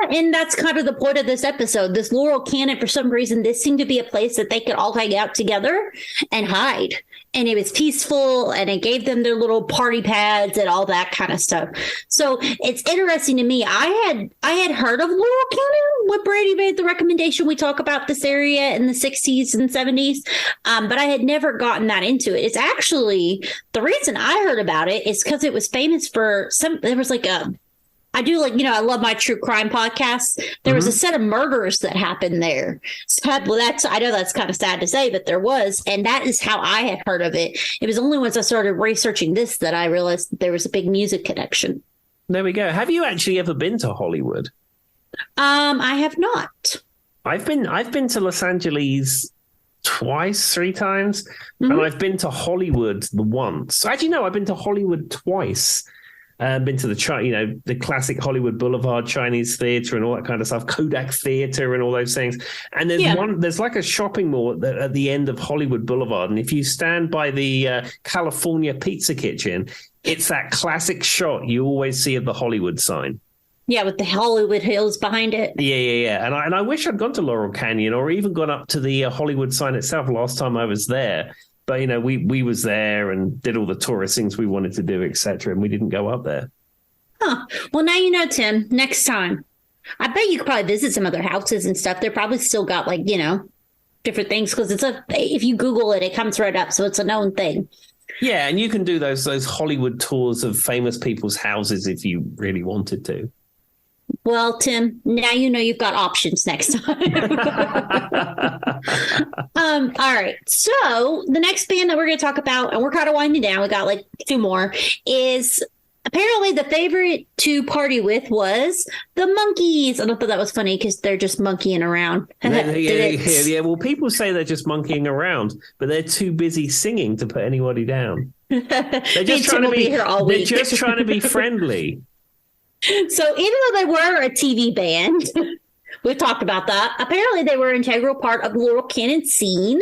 Yeah, and that's kind of the point of this episode. This Laurel Canyon, for some reason, this seemed to be a place that they could all hang out together and hide. And it was peaceful, and it gave them their little party pads and all that kind of stuff. So it's interesting to me. I had heard of Laurel Canyon when Brady made the recommendation. We talk about this area in the 60s and 70s, but I had never gotten that into it. It's actually, the reason I heard about it is because it was famous for there was like I do I love my true crime podcasts. There was a set of murders that happened there. So I know that's kind of sad to say, but there was. And that is how I had heard of it. It was only once I started researching this that I realized that there was a big music connection. There we go. Have you actually ever been to Hollywood? I have not. I've been to Los Angeles twice, 3 times. And I've been to Hollywood once. Actually, no, I've been to Hollywood twice. Been to the classic Hollywood Boulevard Chinese Theater and all that kind of stuff, Kodak Theater and all those things. And there's like a shopping mall at the end of Hollywood Boulevard. And if you stand by the California Pizza Kitchen, it's that classic shot you always see of the Hollywood sign. Yeah, with the Hollywood Hills behind it. Yeah. And I wish I'd gone to Laurel Canyon or even gone up to the Hollywood sign itself last time I was there. But, we was there and did all the tourist things we wanted to do, etc. And we didn't go up there. Huh. Well, now you know, Tim, next time. I bet you could probably visit some other houses and stuff. They're probably still got different things because if you Google it, it comes right up. So it's a known thing. Yeah. And you can do those Hollywood tours of famous people's houses if you really wanted to. Well, Tim, now you know you've got options next time. All right. So the next band that we're going to talk about, and we're kind of winding down, we got 2 more, is apparently the favorite to party with was the Monkees. And I thought that was funny because they're just monkeying around. Yeah. Well, people say they're just monkeying around, but they're too busy singing to put anybody down. They're just trying to be here all week. They're just trying to be friendly. So even though they were a TV band, We've talked about that. Apparently, they were an integral part of the Laurel Canyon scene.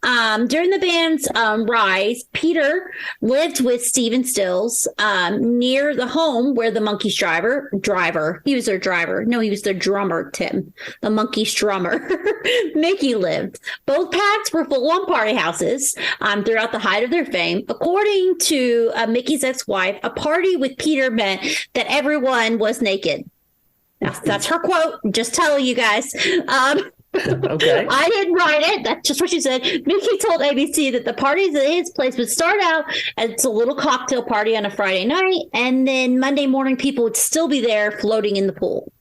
During the band's rise, Peter lived with Stephen Stills near the home where the Monkees driver. He was their driver. No, he was their drummer, Tim. The Monkees drummer. Mickey lived. Both pads were full-on party houses throughout the height of their fame. According to Mickey's ex-wife, a party with Peter meant that everyone was naked. That's her quote. Just telling you guys. Okay. I didn't write it. That's just what she said. Mickey told ABC that the parties at his place would start out as a little cocktail party on a Friday night, and then Monday morning people would still be there floating in the pool.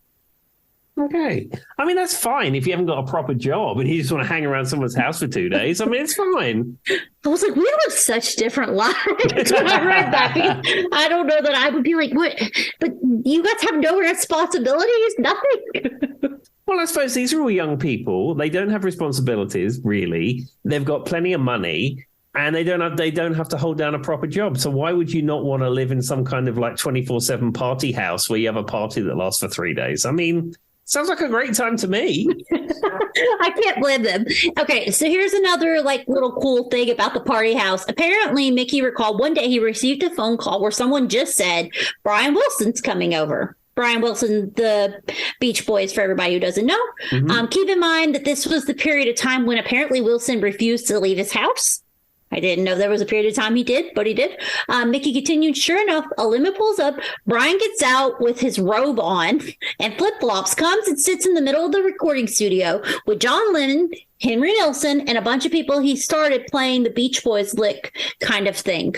Okay. I mean, that's fine if you haven't got a proper job and you just want to hang around someone's house for 2 days. I mean, it's fine. I was like, we live such different lives when I read that. Because I don't know that I would be like, what? But you guys have no responsibilities? Nothing? Well, I suppose these are all young people. They don't have responsibilities, really. They've got plenty of money. And they don't have to hold down a proper job. So why would you not want to live in some kind of like 24/7 party house where you have a party that lasts for 3 days? I mean, sounds like a great time to me. I can't blame them. Okay, so here's another like little cool thing about the party house. Apparently, Mickey recalled one day he received a phone call where someone just said, Brian Wilson's coming over. Brian Wilson, the Beach Boys, for everybody who doesn't know. Mm-hmm. Keep in mind that this was the period of time when apparently Wilson refused to leave his house. I didn't know there was a period of time he did, but he did. Mickey continued. Sure enough, a limo pulls up. Brian gets out with his robe on and flip-flops, comes and sits in the middle of the recording studio with John Lennon, Henry Nelson, and a bunch of people. He started playing the Beach Boys lick kind of thing.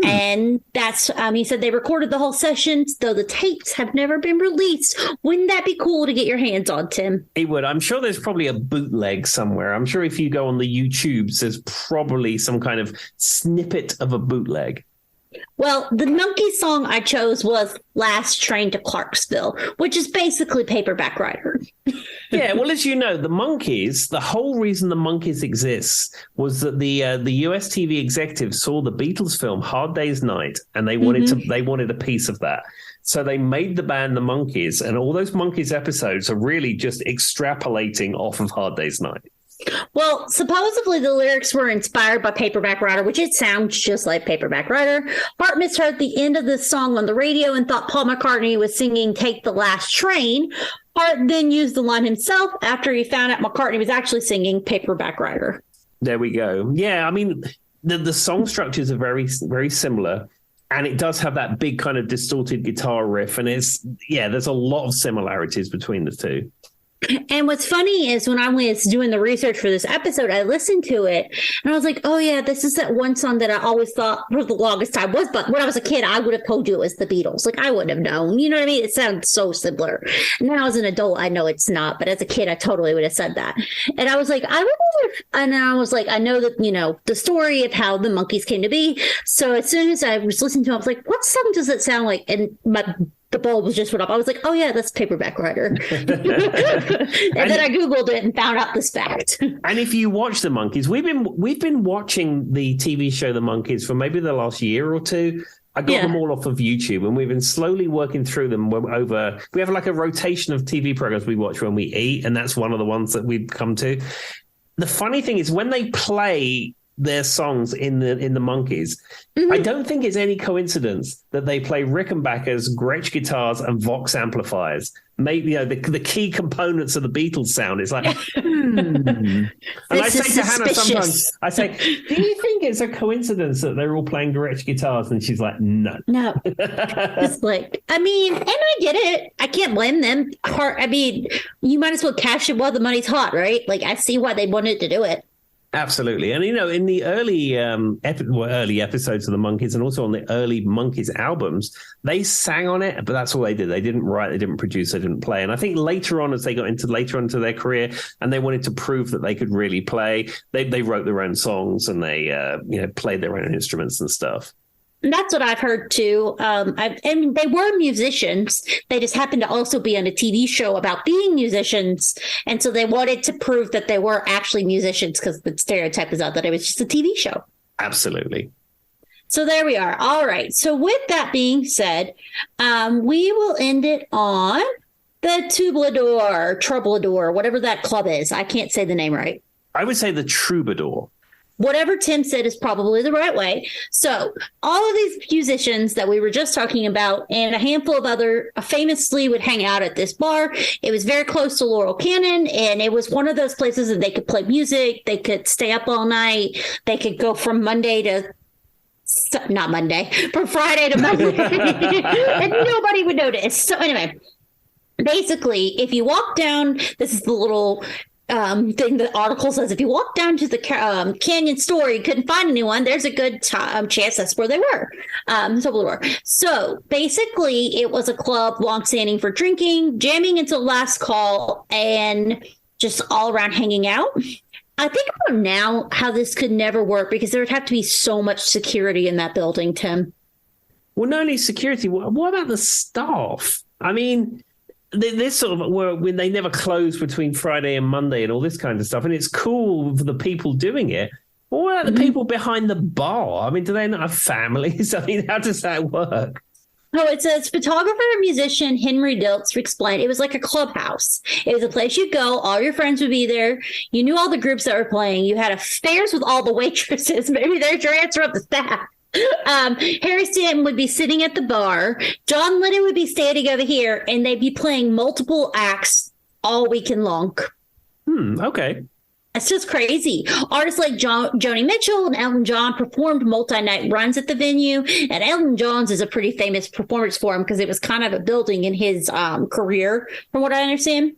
And that's, he said they recorded the whole sessions, though the tapes have never been released. Wouldn't that be cool to get your hands on, Tim? It would. I'm sure there's probably a bootleg somewhere. I'm sure if you go on the YouTubes, there's probably some kind of snippet of a bootleg. Well, the Monkees song I chose was Last Train to Clarksville, which is basically Paperback Writer. Yeah, well, as you know, the Monkees, the whole reason the Monkees exists was that the US TV executives saw the Beatles film Hard Day's Night, and they wanted a piece of that. So they made the band the Monkees, and all those Monkees episodes are really just extrapolating off of Hard Day's Night. Well, supposedly the lyrics were inspired by Paperback Writer, which it sounds just like Paperback Writer. Hart misheard the end of the song on the radio and thought Paul McCartney was singing Take the Last Train. Hart then used the line himself after he found out McCartney was actually singing Paperback Writer. There we go. Yeah, I mean, the song structures are very, very similar. And it does have that big kind of distorted guitar riff. And there's a lot of similarities between the two. And what's funny is when I was doing the research for this episode, I listened to it and I was like, oh, yeah, this is that one song that I always thought for the longest time was. But when I was a kid, I would have told you it was the Beatles. Like, I wouldn't have known. You know what I mean? It sounds so similar. Now, as an adult, I know it's not. But as a kid, I totally would have said that. And I was like, I know that, you know, the story of how the Monkees came to be. So as soon as I was listening to it, I was like, what song does it sound like? And the bulb was just went up. I was like, oh, yeah, that's Paperback Writer. and then I Googled it and found out this fact. And if you watch the Monkees, we've been watching the TV show The Monkees for maybe the last year or two. I got them all off of YouTube, and we've been slowly working through them over. We have like a rotation of TV programs we watch when we eat, and that's one of the ones that we've come to. The funny thing is when they play their songs in the Monkees, I don't think it's any coincidence that they play Rickenbackers, Gretsch guitars, and Vox amplifiers. Maybe the key components of the Beatles sound. It's like, And I say to Hannah sometimes, I say, do you think it's a coincidence that they're all playing Gretsch guitars? And she's like, no. It's like, I mean, and I get it. I can't blame them. I mean, you might as well cash it while the money's hot, right? Like, I see why they wanted to do it. Absolutely. And, you know, in the early episodes of the Monkees and also on the early Monkees albums, they sang on it, but that's all they did. They didn't write, they didn't produce, they didn't play. And I think later on, as they got into their career and they wanted to prove that they could really play, they wrote their own songs and they, played their own instruments and stuff. That's what I've heard too. And they were musicians. They just happened to also be on a TV show about being musicians. And so they wanted to prove that they were actually musicians because the stereotype is out that it was just a TV show. Absolutely. So there we are. All right. So with that being said, we will end it on The Troubadour, whatever that club is. I can't say the name right. I would say the Troubadour. Whatever Tim said is probably the right way. So all of these musicians that we were just talking about and a handful of other famously would hang out at this bar. It was very close to Laurel Canyon, and it was one of those places that they could play music. They could stay up all night. They could go from Friday to Monday, and nobody would notice. So anyway, basically, if you walk down, this is the little thing the article says, if you walk down to the canyon store, you couldn't find anyone, there's a good chance that's where they were. So basically, it was a club long-standing for drinking, jamming until last call, and just all around hanging out. I think about now how this could never work because there would have to be so much security in that building, Tim. Well, not only security, what about the staff? I mean, this sort of when they never close between Friday and Monday and all this kind of stuff, and it's cool for the people doing it. What about the people behind the bar? I mean, do they not have families? I mean, how does that work? Oh, it says photographer and musician Henry Diltz explained it was like a clubhouse. It was a place you'd go. All your friends would be there. You knew all the groups that were playing. You had affairs with all the waitresses. Maybe there's your answer of the staff. Harry Stanton would be sitting at the bar. John Lennon would be standing over here, and they'd be playing multiple acts all weekend long. Okay. It's just crazy. Artists like Joni Mitchell and Elton John performed multi-night runs at the venue, and Elton John's is a pretty famous performance for him because it was kind of a building in his career, from what I understand.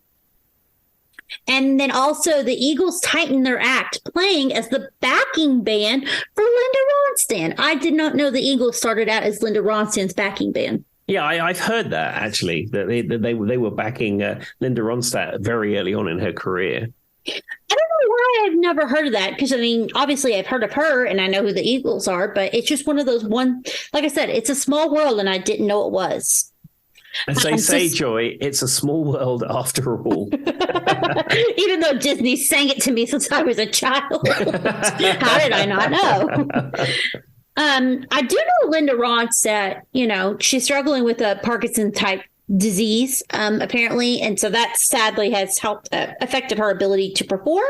And then also the Eagles tightened their act, playing as the backing band for Linda Ronstadt. I did not know the Eagles started out as Linda Ronstadt's backing band. Yeah, I've heard that, actually, that they were backing Linda Ronstadt very early on in her career. I don't know why I've never heard of that, because, I mean, obviously I've heard of her and I know who the Eagles are, but it's just one of those like I said, it's a small world and I didn't know it was. As they say, Joy, it's a small world after all. Even though Disney sang it to me since I was a child. How did I not know? I do know Linda Ronstadt, she's struggling with a Parkinson type disease, apparently. And so that sadly has affected her ability to perform.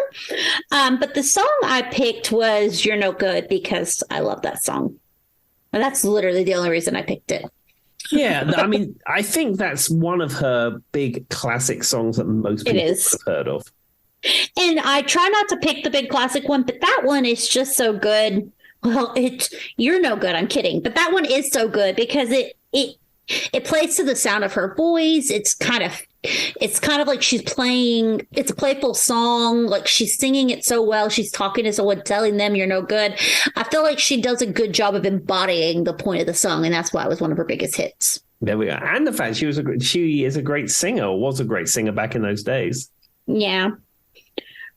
But the song I picked was You're No Good because I love that song. And that's literally the only reason I picked it. Yeah, I mean, I think that's one of her big classic songs that most people have heard of. And I try not to pick the big classic one, but that one is just so good. Well, You're No Good. I'm kidding. But that one is so good because it plays to the sound of her voice. It's kind of like she's playing. It's a playful song. Like she's singing it so well. She's talking to someone, telling them you're no good. I feel like she does a good job of embodying the point of the song, and that's why it was one of her biggest hits. There we go. And the fact she is a great singer, or was a great singer back in those days. Yeah.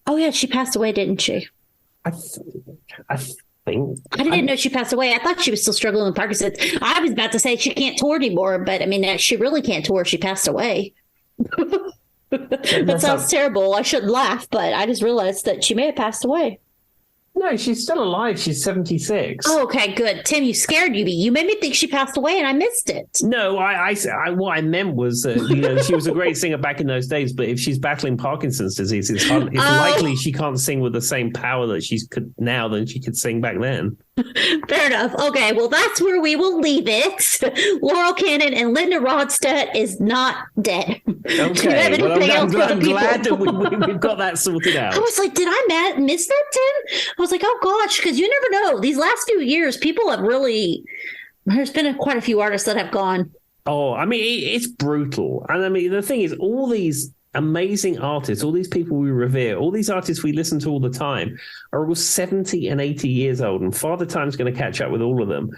Oh yeah, she passed away, didn't she? I didn't know she passed away. I thought she was still struggling with Parkinson's. I was about to say she can't tour anymore, but I mean, she really can't tour. She passed away. That sounds terrible. I shouldn't laugh, but I just realized that she may have passed away. No, she's still alive. She's 76. Oh, okay, good. Tim, you scared me. You made me think she passed away, and I missed it. No, what I meant was that she was a great singer back in those days, but if she's battling Parkinson's disease, it's likely she can't sing with the same power that she could now than she could sing back then. Fair enough. Okay, well, that's where we will leave it. Laurel Canyon and Linda Ronstadt is not dead. Okay, well, I'm glad that we've got that sorted out. I was like, did I miss that, Tim? I was like, oh, gosh, because you never know. These last few years, people have really... There's been quite a few artists that have gone. Oh, I mean, it's brutal. And I mean, the thing is, all these amazing artists, all these people we revere, all these artists we listen to all the time are all 70 and 80 years old, and Father Time's going to catch up with all of them.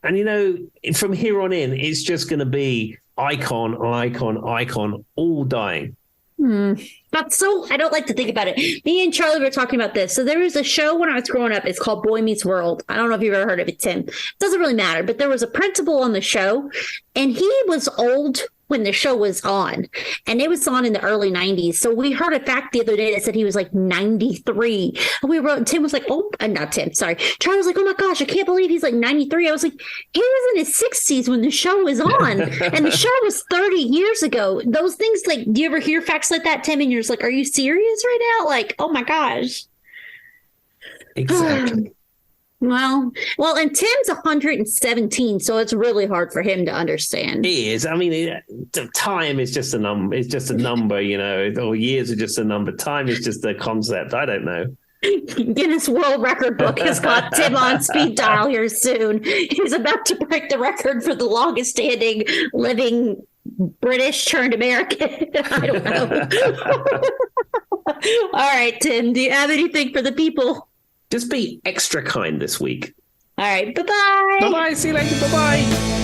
And, from here on in, it's just going to be icon, all dying. But I don't like to think about it. Me and Charlie were talking about this. So there was a show when I was growing up. It's called Boy Meets World. I don't know if you've ever heard of it, Tim. It doesn't really matter. But there was a principal on the show, and he was old when the show was on, and it was on in the early 90s. So we heard a fact the other day that said he was like 93. And we wrote, Tim was like, oh, not Tim, sorry. Charlie was like, oh my gosh, I can't believe he's like 93. I was like, he was in his 60s when the show was on, and the show was 30 years ago. Those things, like, do you ever hear facts like that, Tim? And you're just like, are you serious right now? Like, oh my gosh. Exactly. Well, and Tim's 117, so it's really hard for him to understand. It is. I mean, time is just a number. It's just a number, you know, or years are just a number. Time is just a concept. I don't know. Guinness World Record book has got Tim on speed dial here soon. He's about to break the record for the longest standing living British turned American. I don't know. All right, Tim, do you have anything for the people? Just be extra kind this week. All right. Bye-bye. Bye-bye. See you later. Bye-bye.